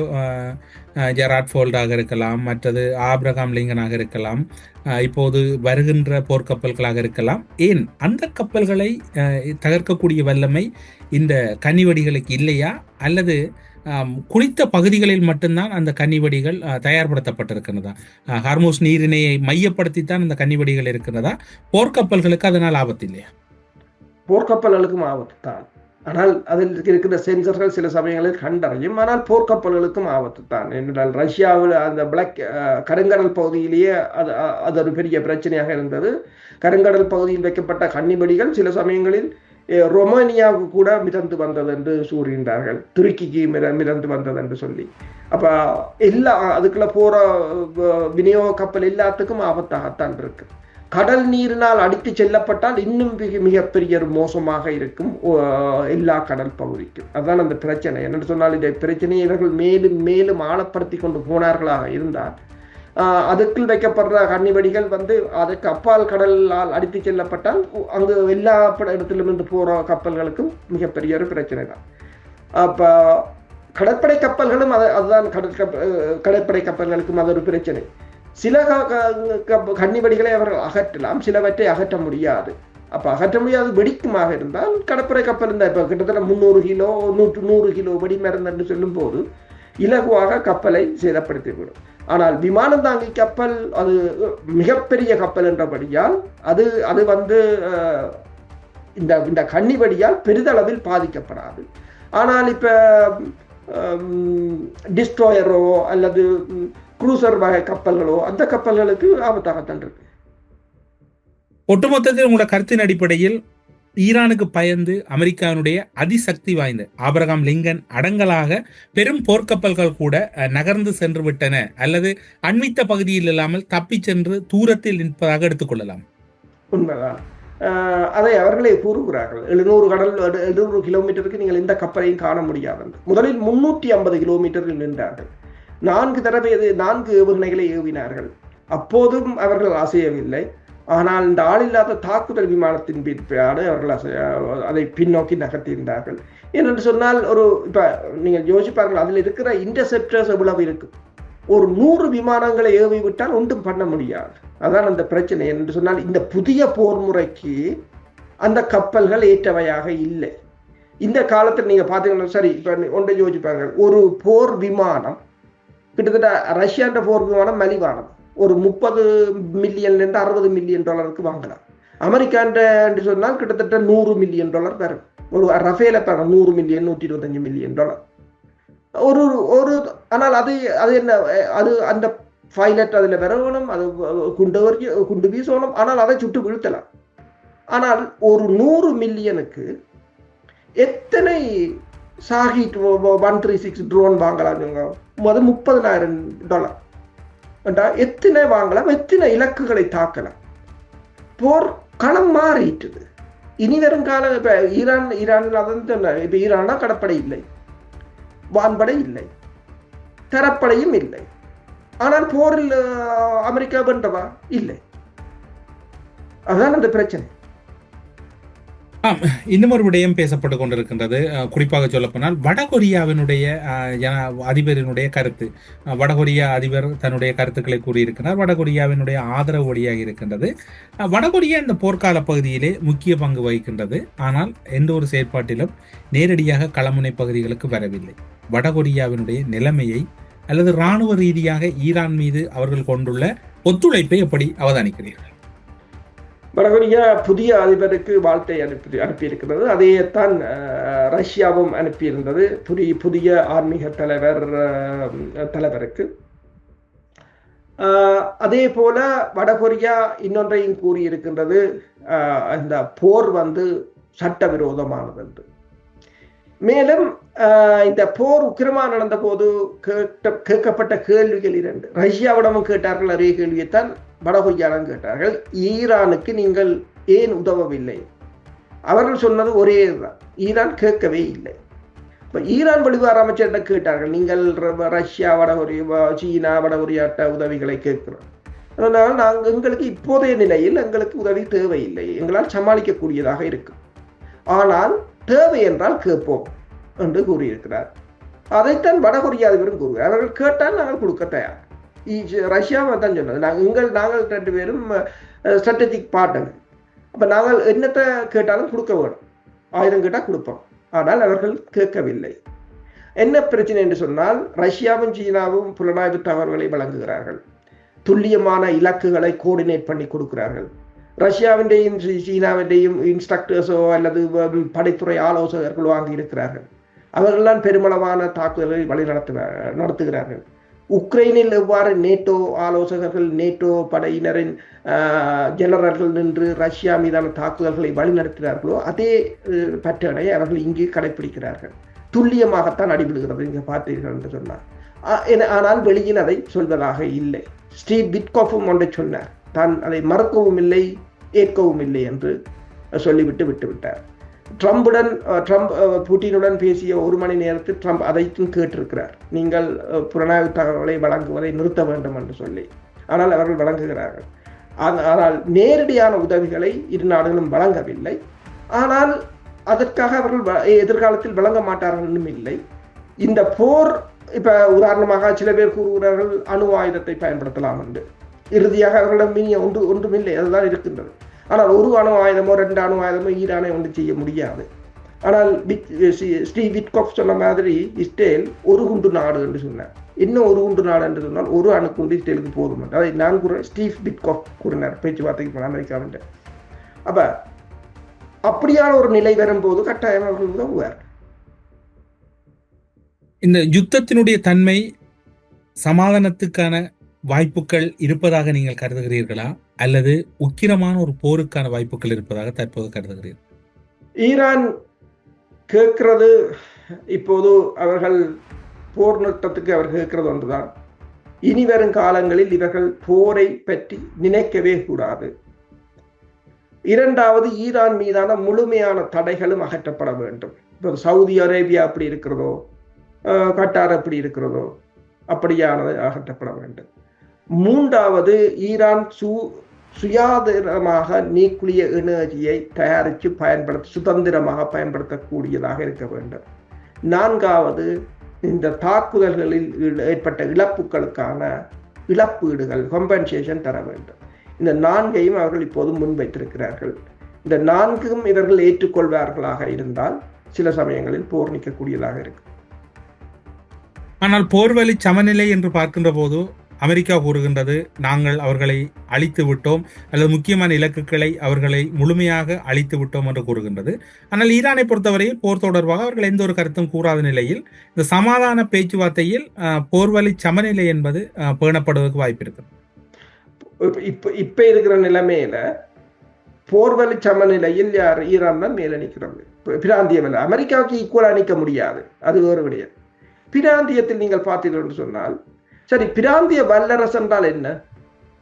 S4: ஜெராட் ஃபோல்டாக இருக்கலாம், மற்றது ஆப்ரஹாம் லிங்கனாக இருக்கலாம், இப்போது வருகின்ற போர்க்கப்பல்களாக இருக்கலாம், ஏன் அந்த கப்பல்களை தகர்க்கக்கூடிய வல்லமை இந்த கன்னிவெடிகளுக்கு இல்லையா, அல்லது குறித்த பகுதிகளில் மட்டும்தான் அந்த கன்னிவெடிகள் தயார்படுத்தப்பட்டிருக்கிறதா? ஹார்முஸ் நீரிணையை மையப்படுத்தித்தான் அந்த கன்னிவெடிகள் இருக்கிறதா? போர்க்கப்பல்களுக்கு அதனால் ஆபத்து இல்லையா?
S1: போர்க்கப்பல்களுக்கும் ஆபத்து தான். ஆனால் அதில் இருக்கிற சென்சர்கள் சில சமயங்களில் கண்டறியும். ஆனால் போர்க்கப்பல்களுக்கும் ஆபத்து தான். என்றால் ரஷ்யாவில் அந்த பிளாக் கருங்கடல் பகுதியிலேயே அது ஒரு பெரிய பிரச்சனையாக இருந்தது. கருங்கடல் பகுதியில் வைக்கப்பட்ட கன்னிவெடிகள் சில சமயங்களில் ரொமானியாவுக்கு கூட மிதந்து வந்தது என்று கூறுகின்றார்கள். துருக்கிக்கு மிதந்து வந்தது என்று சொல்லி. அப்ப எல்லா அதுக்குள்ள போற விநியோக கப்பல் எல்லாத்துக்கும் ஆபத்தாகத்தான் இருக்கு. கடல் நீரினால் அடித்து செல்லப்பட்டால் இன்னும் மிகப்பெரிய ஒரு மோசமாக இருக்கும் எல்லா கடல் பகுதிக்கும். அதுதான் அந்த பிரச்சனை. என்னென்னு சொன்னால் இந்த பிரச்சனையை இவர்கள் மேலும் மேலும் ஆழப்படுத்தி கொண்டு போனார்களாக இருந்தால் அதுக்குள் வைக்கப்படுற கன்னிவெடிகள் அதற்கு அப்பால் கடலால் அடித்து செல்லப்பட்டால் அங்கு எல்லா இடத்திலிருந்து போற கப்பல்களுக்கும் மிகப்பெரிய ஒரு பிரச்சனை தான். அப்ப கடற்படை கப்பல்களும் அதுதான் கடற்படை கப்பல்களுக்கும் அது ஒரு பிரச்சனை. சில கன்னிவெடிகளை அவர்கள் அகற்றலாம், சிலவற்றை அகற்ற முடியாது. அப்போ அகற்ற முடியாது வெடிக்குமாக இருந்தால் கடற்படை கப்பல் இருந்தால் இப்போ கிட்டத்தட்ட 300 கிலோ 100 கிலோ வெடி மருந்து என்று சொல்லும் போது இலகுவாக கப்பலை சேதப்படுத்திவிடும். ஆனால் விமானம் தாங்கி கப்பல் அது மிகப்பெரிய கப்பல் என்றபடியால் அது அது வந்து இந்த கன்னிவடியால் பெரிதளவில் பாதிக்கப்படாது. ஆனால் இப்போ டிஸ்ட்ராயரோ அல்லது குரூசர் வகை கப்பல்களோ அந்த கப்பல்களுக்கு ஆபத்தாகத்தான் இருக்கு.
S4: ஒட்டுமொத்தத்தில் உங்களோட கருத்தின் அடிப்படையில் ஈரானுக்கு பயந்து அமெரிக்காவினுடைய அதிசக்தி வாய்ந்த ஆபிரகாம் லிங்கன் அடங்கலாக பெரும் போர்க்கப்பல்கள் கூட நகர்ந்து சென்று விட்டன அல்லது அண்மித்த பகுதியில் இல்லாமல் தப்பி சென்று தூரத்தில் நிற்பதாக எடுத்துக்கொள்ளலாம்.
S1: உண்மைதான். அதை அவர்களே கூறுகிறார்கள். 700 கிலோமீட்டருக்கு நீங்கள் எந்த கப்பலையும் காண முடியாது. முதலில் 350 கிலோமீட்டரில் நின்றார்கள். 4 தடவை 4 ஏவுகணைகளை ஏவினார்கள். அப்போதும் அவர்கள் அசையவில்லை. ஆனால் இந்த ஆளில்லாத தாக்குதல் விமானத்தின் பிற்பாடு அவர்கள் அதை பின்னோக்கி நகர்த்தியிருந்தார்கள். ஏனென்று சொன்னால் இப்போ நீங்கள் யோசிப்பார்கள், அதில் இருக்கிற இன்டர்செப்டர்ஸ் எவ்வளவு இருக்கு. ஒரு 100 விமானங்களை ஏவி விட்டால் ஒன்றும் பண்ண முடியாது. அதான் அந்த பிரச்சனை. என்று சொன்னால் இந்த புதிய போர் முறைக்கு அந்த கப்பல்கள் ஏற்றவையாக இல்லை. இந்த காலத்தில் நீங்கள் பார்த்தீங்கன்னா சரி, இப்போ ஒன்றை யோசிப்பார்கள், ஒரு போர் விமானம் கிட்டத்தட்ட ரஷ்யான்ற போர் விமானம் மலிவானது, ஒரு 30 மில்லியன்லேருந்து 60 மில்லியன் டாலருக்கு வாங்கலாம். அமெரிக்கான்னு சொன்னால் கிட்டத்தட்ட $100 மில்லியன் வரும். ஒரு ரஃபேல 100 மில்லியன் $125 மில்லியன் ஒரு ஆனால் அது என்ன, அது அந்த பைலட் அதில் வரணும், அது குண்டு வீசணும், ஆனால் அதை சுட்டு வீழ்த்தலாம். ஆனால் ஒரு 100 மில்லியனுக்கு எத்தனை சாகிட் 136 ட்ரோன் வாங்கலாம்? அது $30,000. எத்தனை வாங்கலாம், எத்தனை இலக்குகளை தாக்கலாம்? போர் களம் மாறிட்டுது. இனி வரும் காலம் இப்போ ஈரான் அதான் சொன்னார். இப்போ ஈரானா கடற்படை இல்லை, வான்படை இல்லை, தரப்படையும் இல்லை. ஆனால் போரில் அமெரிக்கா வென்றவா? இல்லை. அதுதான் அந்த பிரச்சனை.
S4: இன்னும் ஒரு விடயம் பேசப்பட்டு கொண்டிருக்கின்றது. குறிப்பாக சொல்லப்போனால் வடகொரியாவினுடைய அதிபரினுடைய கருத்து. வடகொரியா அதிபர் தன்னுடைய கருத்துக்களை கூறியிருக்கிறார். வடகொரியாவினுடைய ஆதரவு வழியாக இருக்கின்றது. வடகொரியா இந்த போர்க்கால பகுதியிலே முக்கிய பங்கு வகிக்கின்றது. ஆனால் எந்த ஒரு செயற்பாட்டிலும் நேரடியாக களமுனை பகுதிகளுக்கு வரவில்லை. வடகொரியாவினுடைய நிலைமையை அல்லது இராணுவ ரீதியாக ஈரான் மீது அவர்கள் கொண்டுள்ள ஒத்துழைப்பை எப்படி அவதானிக்கிறீர்கள்?
S1: வடகொரியா புதிய அதிபருக்கு வாழ்த்தை அனுப்பியிருக்கிறது. அதையேத்தான் ரஷ்யாவும் அனுப்பியிருந்தது புதிய ஆன்மீக தலைவருக்கு. அதே போல வடகொரியா இன்னொன்றையும் கூறியிருக்கின்றது, இந்த போர் சட்டவிரோதமானது என்று. மேலும் இந்த போர் உக்கிரமாக நடந்த போது கேட்கப்பட்ட கேள்விகள் 2. ரஷ்யாவிடமும் கேட்டார்கள் அதே கேள்வியைத்தான் வடகொரியாவிடம் கேட்டார்கள். ஈரானுக்கு நீங்கள் ஏன் உதவவில்லை? அவர்கள் சொன்னது ஒரே தான், ஈரான் கேட்கவே இல்லை. இப்போ ஈரான் வெளிவார அமைச்சரிடம் கேட்டார்கள், நீங்கள் ரஷ்யா சீனா வடகொரியாட்ட உதவிகளை கேட்கிறோம், அதனால் நாங்கள் எங்களுக்கு இப்போதைய நிலையில் எங்களுக்கு உதவி தேவையில்லை, எங்களால் சமாளிக்கக்கூடியதாக இருக்கும், ஆனால் தேவை என்றால் கேட்போம் என்று கூறியிருக்கிறார். அதைத்தான் வடகொரியா அதிபரும் கூறுகிறார். அவர்கள் கேட்டால் நாங்கள் கொடுக்க தயார். ரஷ்யாவை தான் சொன்னது, நாங்கள் 2 பேரும் ஸ்ட்ராட்டஜிக் பார்ட்னர். அப்போ நாங்கள் என்னத்தை கேட்டாலும் கொடுக்க வேணும், 1000 கேட்டால் கொடுப்போம். ஆனால் அவர்கள் கேட்கவில்லை. என்ன பிரச்சனை என்று சொன்னால், ரஷ்யாவும் சீனாவும் புலனாய்வு தகவல்களை வழங்குகிறார்கள், துல்லியமான இலக்குகளை கோஆர்டினேட் பண்ணி கொடுக்கிறார்கள். ரஷ்யாவிൻ്റെയും சீனாவிൻ്റെയും இன்ஸ்ட்ரக்டர்ஸோ அல்லது படைத்துறை ஆலோசகர்கள் வாங்கி இருக்கிறார்கள். அவர்கள்தான் பெருமளவான தாக்குதல்களை நடத்துகிறார்கள். உக்ரைனில் எவ்வாறு நேட்டோ ஆலோசகர்கள், நேட்டோ படையினரின் ஜெனரல்கள் நின்று ரஷ்யா மீதான தாக்குதல்களை வழிநடத்துகிறார்களோ அதே பட்டனை அவர்கள் இங்கே கடைபிடிக்கிறார்கள். துல்லியமாகத்தான் அடிபடுகிறது இங்கே பார்த்தீர்கள் என்று சொன்னார். ஆனால் வெளியில் அதை சொல்வதாக இல்லை. ஸ்டீவ் விட்கோஃபும் ஒன்றை சொன்னார், தான் அதை மறக்கவும் இல்லை ஏற்கவும் இல்லை என்று சொல்லிவிட்டு விட்டுவிட்டார். ட்ரம்ப் புட்டினுடன் பேசிய 1 மணி நேரத்தில் ட்ரம்ப் அதையும் கேட்டிருக்கிறார், நீங்கள் புலனாய்வு தகவலை வழங்குவதை நிறுத்த வேண்டும் என்று சொல்லி. ஆனால் அவர்கள் வழங்குகிறார்கள். ஆனால் நேரடியான உதவிகளை இரு நாடுகளும் வழங்கவில்லை. ஆனால் அதற்காக அவர்கள் எதிர்காலத்தில் வழங்க மாட்டார்கள் இல்லை. இந்த போர் இப்ப உதாரணமாக சில பேர் கூறுகிறார்கள் அணு ஆயுதத்தை பயன்படுத்தலாம் என்று. இறுதியாக அவர்களிடம் ஒன்றுமில்லை, அதுதான் இருக்கின்றது. ஆனால் ஒரு அணு ஆயுதமோ 2 அணு ஆயுதமோ ஈரானை ஒன்று செய்ய முடியாது. ஆனால் ஸ்டீவ் விட்காஃப் சொன்ன மாதிரி இஸ்ரேல் ஒரு குண்டு நாடு என்று சொன்னார். இன்னும் ஒரு குண்டு நாடு என்று சொன்னால் ஒரு அணுக்குண்டு இஸ்ரேலுக்கு போதும். அதை நான் கூறுறேன், ஸ்டீவ் விட்காஃப் கூறினார் பேச்சுவார்த்தைக்கு அமெரிக்காவின். அப்ப அப்படியான ஒரு நிலை வரும்போது கட்டாயம் அவர்கள் உதவுவார்.
S4: இந்த யுத்தத்தினுடைய தன்மை சமாதானத்துக்கான வாய்ப்புகள் இருப்பதாக நீங்கள் கருதுகிறீர்களா, அல்லது உக்கிரமான ஒரு போருக்கான வாய்ப்புகள் இருப்பதாக தற்போது கருதுகிறீர்கள்?
S1: ஈரான் கேட்கிறது இப்போது அவர்கள் போர் நிறுத்தத்துக்கு அவர் கேட்கிறது ஒன்றுதான். இனி வரும் காலங்களில் இவர்கள் போரை பற்றி நினைக்கவே கூடாது. இரண்டாவது, ஈரான் மீதான முழுமையான தடைகளும் அகற்றப்பட வேண்டும். இப்போ சவுதி அரேபியா அப்படி இருக்கிறதோ, கட்டார் அப்படி இருக்கிறதோ, அப்படியானது அகற்றப்பட வேண்டும். மூன்றாவது, ஈரான் சுயாதீனமாக நியூக்ளியர் எனர்ஜியை தயாரித்து சுதந்திரமாக பயன்படுத்தக்கூடியதாக இருக்க வேண்டும். நான்காவது, இந்த தாக்குதல்களில் ஏற்பட்ட இழப்புகளுக்கான இழப்பீடுகள் காம்பன்சேஷன் தர வேண்டும். இந்த 4ஐயும் அவர்கள் இப்போது முன்வைத்திருக்கிறார்கள். இந்த 4ம் இவர்கள் ஏற்றுக்கொள்வார்களாக இருந்தால் சில சமயங்களில் போர் நிற்கக்கூடியதாக இருக்கு.
S4: ஆனால் போர்வழி சமநிலை என்று பார்க்கின்ற போது அமெரிக்கா கூறுகின்றது, நாங்கள் அவர்களை அழித்து விட்டோம் அல்லது முக்கியமான இலக்குகளை அவர்களை முழுமையாக அழித்து விட்டோம் என்று கூறுகின்றது. ஆனால் ஈரானை பொறுத்தவரையில் போர் தொடர்பாக அவர்கள் எந்த ஒரு கருத்தும் கூறாத நிலையில் இந்த சமாதான பேச்சுவார்த்தையில் போர்வழி சமநிலை என்பது பேணப்படுவதற்கு வாய்ப்பு இருக்கு.
S1: இப்ப இருக்கிற நிலைமையில போர்வழி சமநிலையில் ஈரான் தான் மேல நிற்கிறது. பிராந்திய வல்ல அமெரிக்காவுக்கு ஈக்குவலா நிற்க முடியாது, அது வேறு விடயம். பிராந்தியத்தில் நீங்கள் பார்த்தீர்கள் என்று சொன்னால், சரி, பிராந்திய வல்லரசு என்றால் என்ன?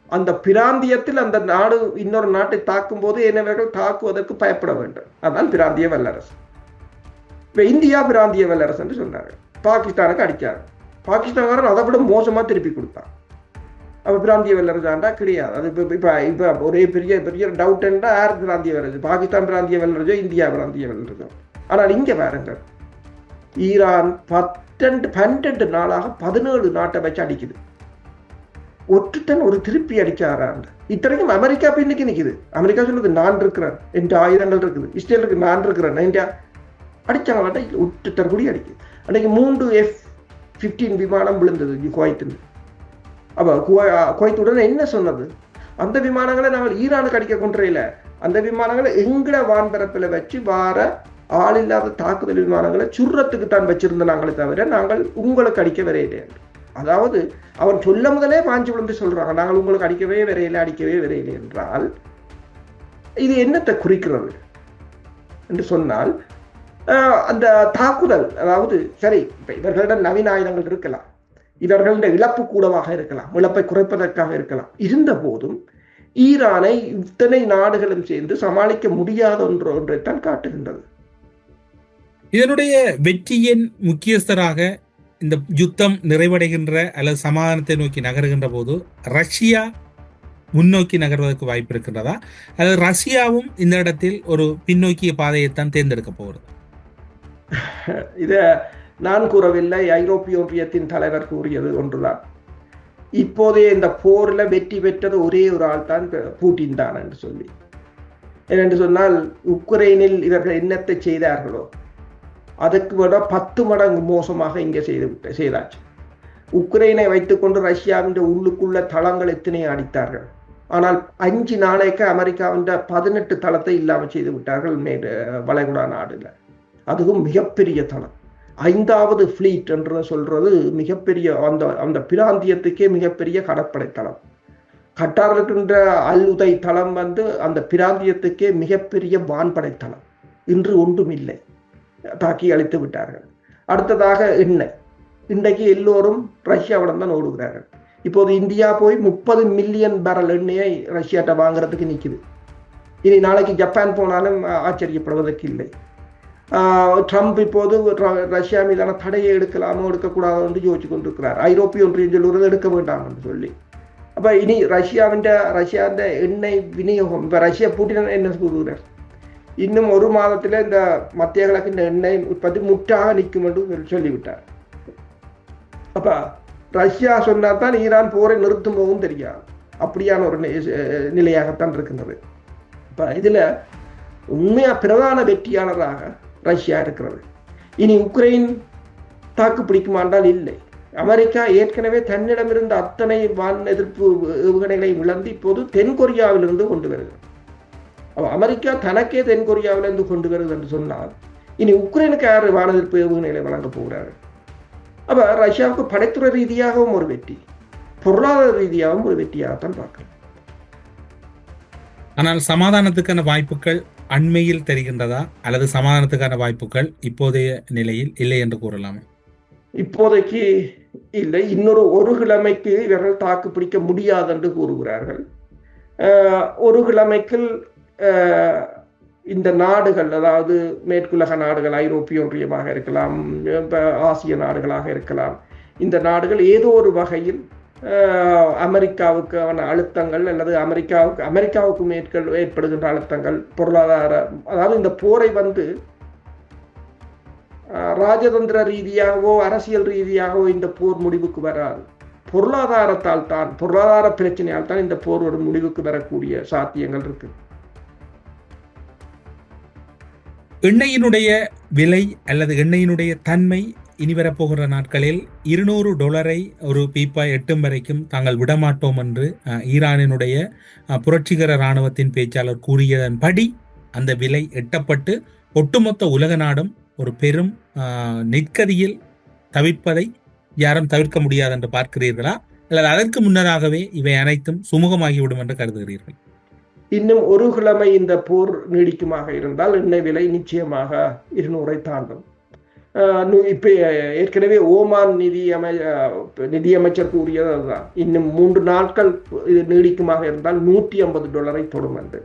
S1: அந்த பிராந்தியத்தில் அந்த நாடு இன்னொரு நாட்டை தாக்கும் போது என்னவர்கள் தாக்குவதற்கு பயப்பட வேண்டும். அதுதான் பிராந்திய வல்லரசு. இப்ப இந்தியா பிராந்திய வல்லரசு என்று சொன்னார்கள். பாகிஸ்தானுக்கு அடிச்சாரு. பாகிஸ்தான் அதை விட மோசமா திருப்பி கொடுத்தான். அப்ப பிராந்திய வல்லரசாண்டா கிடையாது. அது இப்ப ஒரே பெரிய பெரிய டவுட் என்றா யார் பிராந்திய வல்லரசு? பாகிஸ்தான் பிராந்திய வல்லரசோ இந்தியா பிராந்திய வல்லரசோ? ஆனால் இங்க பாருங்க, ஈரான் 12 நாளாக 17 நாட்டை வச்சு அடிக்குது. ஒற்றுத்தன் ஒரு திருப்பி அடிச்சாரான். இத்தனைக்கும் அமெரிக்கா பின்னுக்கு நிக்குது. அமெரிக்கா சொல்லுது, நான் இருக்கிறேன், என்ற ஆயுதங்கள் இருக்குது, இஸ்ரேலுக்கு நான் இருக்கிறேன், இந்தியா அடிச்சாங்களாட்டா ஒற்றுத்தன் கூடி அடிக்குது. அன்னைக்கு 3 F-15 விமானம் விழுந்தது குவைத்தில். அப்ப குவைத்துடன் என்ன சொன்னது? அந்த விமானங்களை நாங்கள் ஈரானுக்கு அடிக்க கொன்றையில, அந்த விமானங்களை எங்கட வான்பரப்பில் வச்சு வார ஆள் இல்லாத தாக்குதல் விமானங்களை சுடுறதுக்கு தான் வச்சிருந்த நாங்களே தவிர நாங்கள் உங்களுக்கு அடிக்க வரையிலே. அதாவது அவன் சொல்ல முதலே பாஞ்சு விழுந்து சொல்றாங்க, நாங்கள் உங்களுக்கு அடிக்கவே வரையிலே என்றால் இது என்னத்தை குறிக்கிறது என்று சொன்னால், அந்த தாக்குதல், அதாவது சரி, இப்ப இவர்களிடம் நவீன ஆயுதங்கள் இருக்கலாம், இவர்களின் இழப்பு கூடவாக இருக்கலாம், இழப்பை குறைப்பதற்காக இருக்கலாம். இருந்த போதும் ஈரானை இத்தனை நாடுகளும் சேர்ந்து சமாளிக்க முடியாத ஒன்றைத்தான் காட்டுகின்றது.
S4: இதனுடைய வெற்றியின் முக்கியஸ்தராக இந்த யுத்தம் நிறைவடைகின்ற அல்லது சமாதானத்தை நோக்கி நகருகின்ற போது ரஷ்யா முன்னோக்கி நகர்வதற்கு வாய்ப்பு இருக்கின்றதா, அல்லது ரஷ்யாவும் இந்த இடத்தில் ஒரு பின்னோக்கிய பாதையைத்தான் தேர்ந்தெடுக்க போகிறது?
S1: இத நான் கூறவில்லை, ஐரோப்பிய ஒன்றியத்தின் தலைவர் கூறியது ஒன்றுதான். இப்போதைய இந்த போர்ல வெற்றி பெற்றது ஒரே ஒரு ஆள் தான், பூட்டின் தான் என்று சொல்லி. ஏனென்று சொன்னால், உக்ரைனில் இவர்கள் என்னத்தை செய்தார்களோ அதுக்கு விட 10 மடங்கு மோசமாக இங்கே செய்தாச்சு. உக்ரைனை வைத்துக்கொண்டு ரஷ்யாவின் உள்ளுக்குள்ள தளங்கள் எத்தனை அடித்தார்கள். ஆனால் 5 நாளைக்கு அமெரிக்காவின் 18 தளத்தை இல்லாமல் செய்து விட்டார்கள் வளைகுடா நாடுல. அதுவும் மிகப்பெரிய தளம். 5வது ஃபிளீட் என்று சொல்றது மிகப்பெரிய, அந்த பிராந்தியத்துக்கே மிகப்பெரிய கடற்படை தளம். கட்டார் இருக்கின்ற அல் உதை தளம் அந்த பிராந்தியத்துக்கே மிகப்பெரிய வான்படை தளம். இன்று ஒன்றும் இல்லை, தாக்கி அழித்து விட்டார்கள். அடுத்ததாக எண்ணெய். இன்றைக்கு எல்லோரும் ரஷ்யாவிடம் தான் ஓடுகிறார்கள். இப்போது இந்தியா போய் 30 மில்லியன் பேரல் எண்ணெயை ரஷ்யாட்ட வாங்குறதுக்கு நிற்குது. இனி நாளைக்கு ஜப்பான் போனாலும் ஆச்சரியப்படுவதற்கு இல்லை. ட்ரம்ப் இப்போது ரஷ்யா மீதான தடையை எடுக்கலாமோ எடுக்கக்கூடாதோ என்று யோசிச்சு கொண்டிருக்கிறார். ஐரோப்பிய ஒன்றியம் சொல்லுறது எடுக்க வேண்டாம் என்று சொல்லி. அப்ப இனி ரஷ்யாவின் எண்ணெய் விநியோகம், இப்ப ரஷ்யா பூட்டின என்ன கூறுகிறார், இன்னும் 1 மாதத்துல இந்த மத்திய கிழக்கின் எண்ணெய் உற்பத்தி முற்றாக நிற்கும் என்று சொல்லிவிட்டார். அப்ப ரஷ்யா சொன்னால்தான் ஈரான் போரை நிறுத்தும் போதும் தெரியாது. அப்படியான ஒரு நிலையாகத்தான் இருக்கின்றது. இப்ப இப்போ இதில் உண்மையாக பிரதான வெற்றியாளராக ரஷ்யா இருக்கிறது. இனி உக்ரைன் தாக்கு பிடிக்குமாண்டால் இல்லை. அமெரிக்கா ஏற்கனவே தன்னிடமிருந்த அத்தனை வான் எதிர்ப்பு ஏவுகணைகளை இழந்து இப்போது தென்கொரியாவிலிருந்து கொண்டு வருகிறது. அமெரிக்கா தனக்கே தென்கொரியாவிலிருந்து கொண்டு வருது என்று சொன்னால் இனி உக்ரைனுக்கு யார் வான் எதிர்ப்பு ஏவுகணைகளை வழங்க போகிறார்கள்? அப்போ ரஷ்யாவுக்கு படைத்துறை ரீதியாகவும் ஒரு வெற்றி, பொருளாதார ரீதியாகவும் ஒரு வெற்றியாகத்தான் பார்க்கிறேன்.
S4: ஆனால் சமாதானத்துக்கான வாய்ப்புகள் அண்மையில் தெரிகின்றதா அல்லது சமாதானத்துக்கான வாய்ப்புகள் இப்போதைய நிலையில் இல்லை என்று கூறலாமா?
S1: இப்போதைக்கு இல்லை. ஒரு கிழமைக்கு இவர்கள் தாக்கு பிடிக்க முடியாது என்று கூறுகிறார்கள். ஒரு கிழமைக்குள் இந்த நாடுகள், அதாவது மேற்குலக நாடுகள், ஐரோப்பிய ஒன்றியமாக இருக்கலாம், ஆசிய நாடுகளாக இருக்கலாம், இந்த நாடுகள் ஏதோ ஒரு வகையில் அமெரிக்காவுக்கான அழுத்தங்கள் அல்லது அமெரிக்காவுக்கு ஏற்படுகின்ற அழுத்தங்கள், பொருளாதார, அதாவது இந்த போரை ராஜதந்திர ரீதியாகவோ அரசியல் ரீதியாகவோ இந்த போர் முடிவுக்கு வராது. பொருளாதார பிரச்சனையால் தான் இந்த போர் ஒரு முடிவுக்கு வரக்கூடிய சாத்தியங்கள் இருக்கு.
S4: எண்ணெயினுடைய விலை அல்லது எண்ணெயினுடைய தன்மை இனி வரப்போகிற நாட்களில் $200 ஒரு பீப்பாய் எட்டும் வரைக்கும் தாங்கள் விடமாட்டோம் என்று ஈரானினுடைய புரட்சிகர இராணுவத்தின் பேச்சாளர் கூறியதன்படி அந்த விலை எட்டப்பட்டு ஒட்டுமொத்த உலக நாடும் ஒரு பெரும் நெற்கதியில் தவிர்ப்பதை யாரும் தவிர்க்க முடியாது என்று பார்க்கிறீர்களா, அல்லது அதற்கு முன்னதாகவே இவை அனைத்தும் சுமூகமாகிவிடும் என்று கருதுகிறீர்கள்?
S1: இன்னும் ஒரு கிழமை இந்த போர் நீடிக்குமாக இருந்தால் எண்ணெய் விலை நிச்சயமாக 200 தாண்டும். இப்ப ஏற்கனவே ஓமான் நிதியமைச்சர் கூறியது அதுதான். இன்னும் 3 நாட்கள் இது நீடிக்குமாக இருந்தால் $150 தொடும் என்று.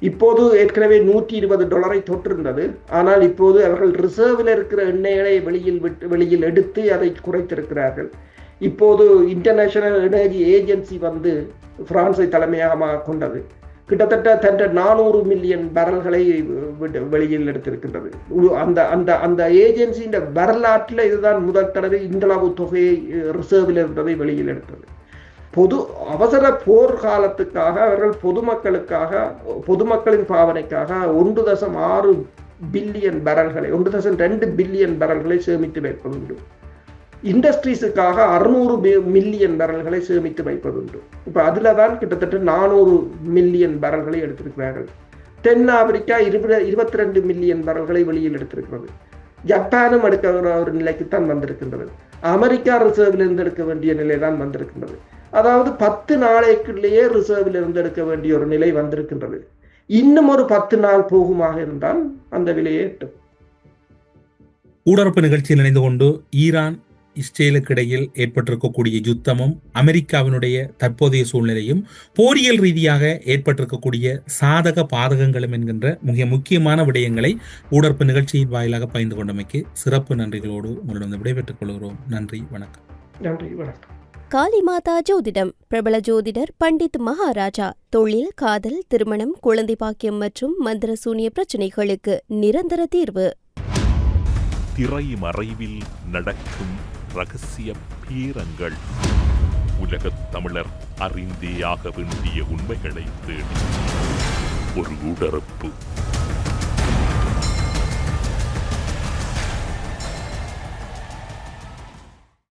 S1: இப்போது ஏற்கனவே $120 தொற்றிருந்தது. ஆனால் இப்போது அவர்கள் ரிசர்வில் இருக்கிற எண்ணெய்களை வெளியில் எடுத்து அதை குறைத்திருக்கிறார்கள். இப்போது இன்டர்நேஷனல் எனர்ஜி ஏஜென்சி பிரான்ஸை தலைமையாக கொண்டது. கிட்டத்தட்ட 400 மில்லியன் பேரல்களை வெளியில் எடுத்திருக்கின்றது. அந்த ஏஜென்சியின் வரலாற்றில் இதுதான் முதல் தடவை இந்தளவு தொகையை ரிசர்வில் இருந்ததை வெளியில் எடுத்தது. அவசர போர் காலத்துக்காக அவர்கள் பொதுமக்களின் பாவனைக்காக 1.6 பில்லியன் பேரல்களை 1.2 பில்லியன் பேரல்களை சேமித்து வைப்பதுண்டு. இண்டஸ்ட்ரீஸுக்காக 600 மில்லியன் பேரல்களை சேமித்து வைப்பதுண்டு. இப்போ அதில் தான் கிட்டத்தட்ட 400 மில்லியன் பேரல்களை எடுத்திருக்கிறார்கள். தென் ஆப்பிரிக்கா 22 மில்லியன் பேரல்களை வெளியில் எடுத்திருக்கிறது. ஜப்பானும் எடுக்கிற ஒரு நிலைக்குத்தான் வந்திருக்கின்றது. அமெரிக்கா ரிசர்வில் இருந்து எடுக்க வேண்டிய நிலை தான் வந்திருக்கின்றது. அதாவது 10 நாளைக்குள்ளேயே ரிசர்வில் இருந்து எடுக்க வேண்டிய ஒரு நிலை வந்திருக்கின்றது. இன்னும் ஒரு 10 நாள் போகுமாக இருந்தால் அந்த விலையை எட்டும்.
S4: ஊடரப்பு நிகழ்ச்சியில் இணைந்து கொண்டு ஈரான் இஸ்ரேலுக்கு இடையில் ஏற்பட்டிருக்கக்கூடிய யுத்தமும் அமெரிக்காவினுடைய தற்போதைய சூழ்நிலையும் போரியல் ரீதியாக ஏற்பட்டிருக்கக்கூடிய சாதக பாதகங்களும் என்கின்ற மிக முக்கியமான விடயங்களை ஊடரப்பு நிகழ்ச்சியின் வாயிலாக பகிர்ந்து கொண்டமைக்கு சிறப்பு நன்றிகளோடு உங்களிடம் விடைபெற்றுக் கொள்கிறோம். நன்றி, வணக்கம்.
S1: நன்றி, வணக்கம்.
S3: காளிமாதா ஜோதிடம் பிரபல ஜோதிடர் பண்டித் மகாராஜா. தொழில், காதல், திருமணம், குழந்தை பாக்கியம் மற்றும் மந்திர சூனிய பிரச்சினைகளுக்கு நிரந்தர தீர்வு.
S2: திரை மறைவில் நடக்கும் ரகசிய பீரங்கள். உலகத் தமிழர் அறிந்தேயாக வேண்டிய உண்மைகளை தேடி ஒரு ஊடரப்பு.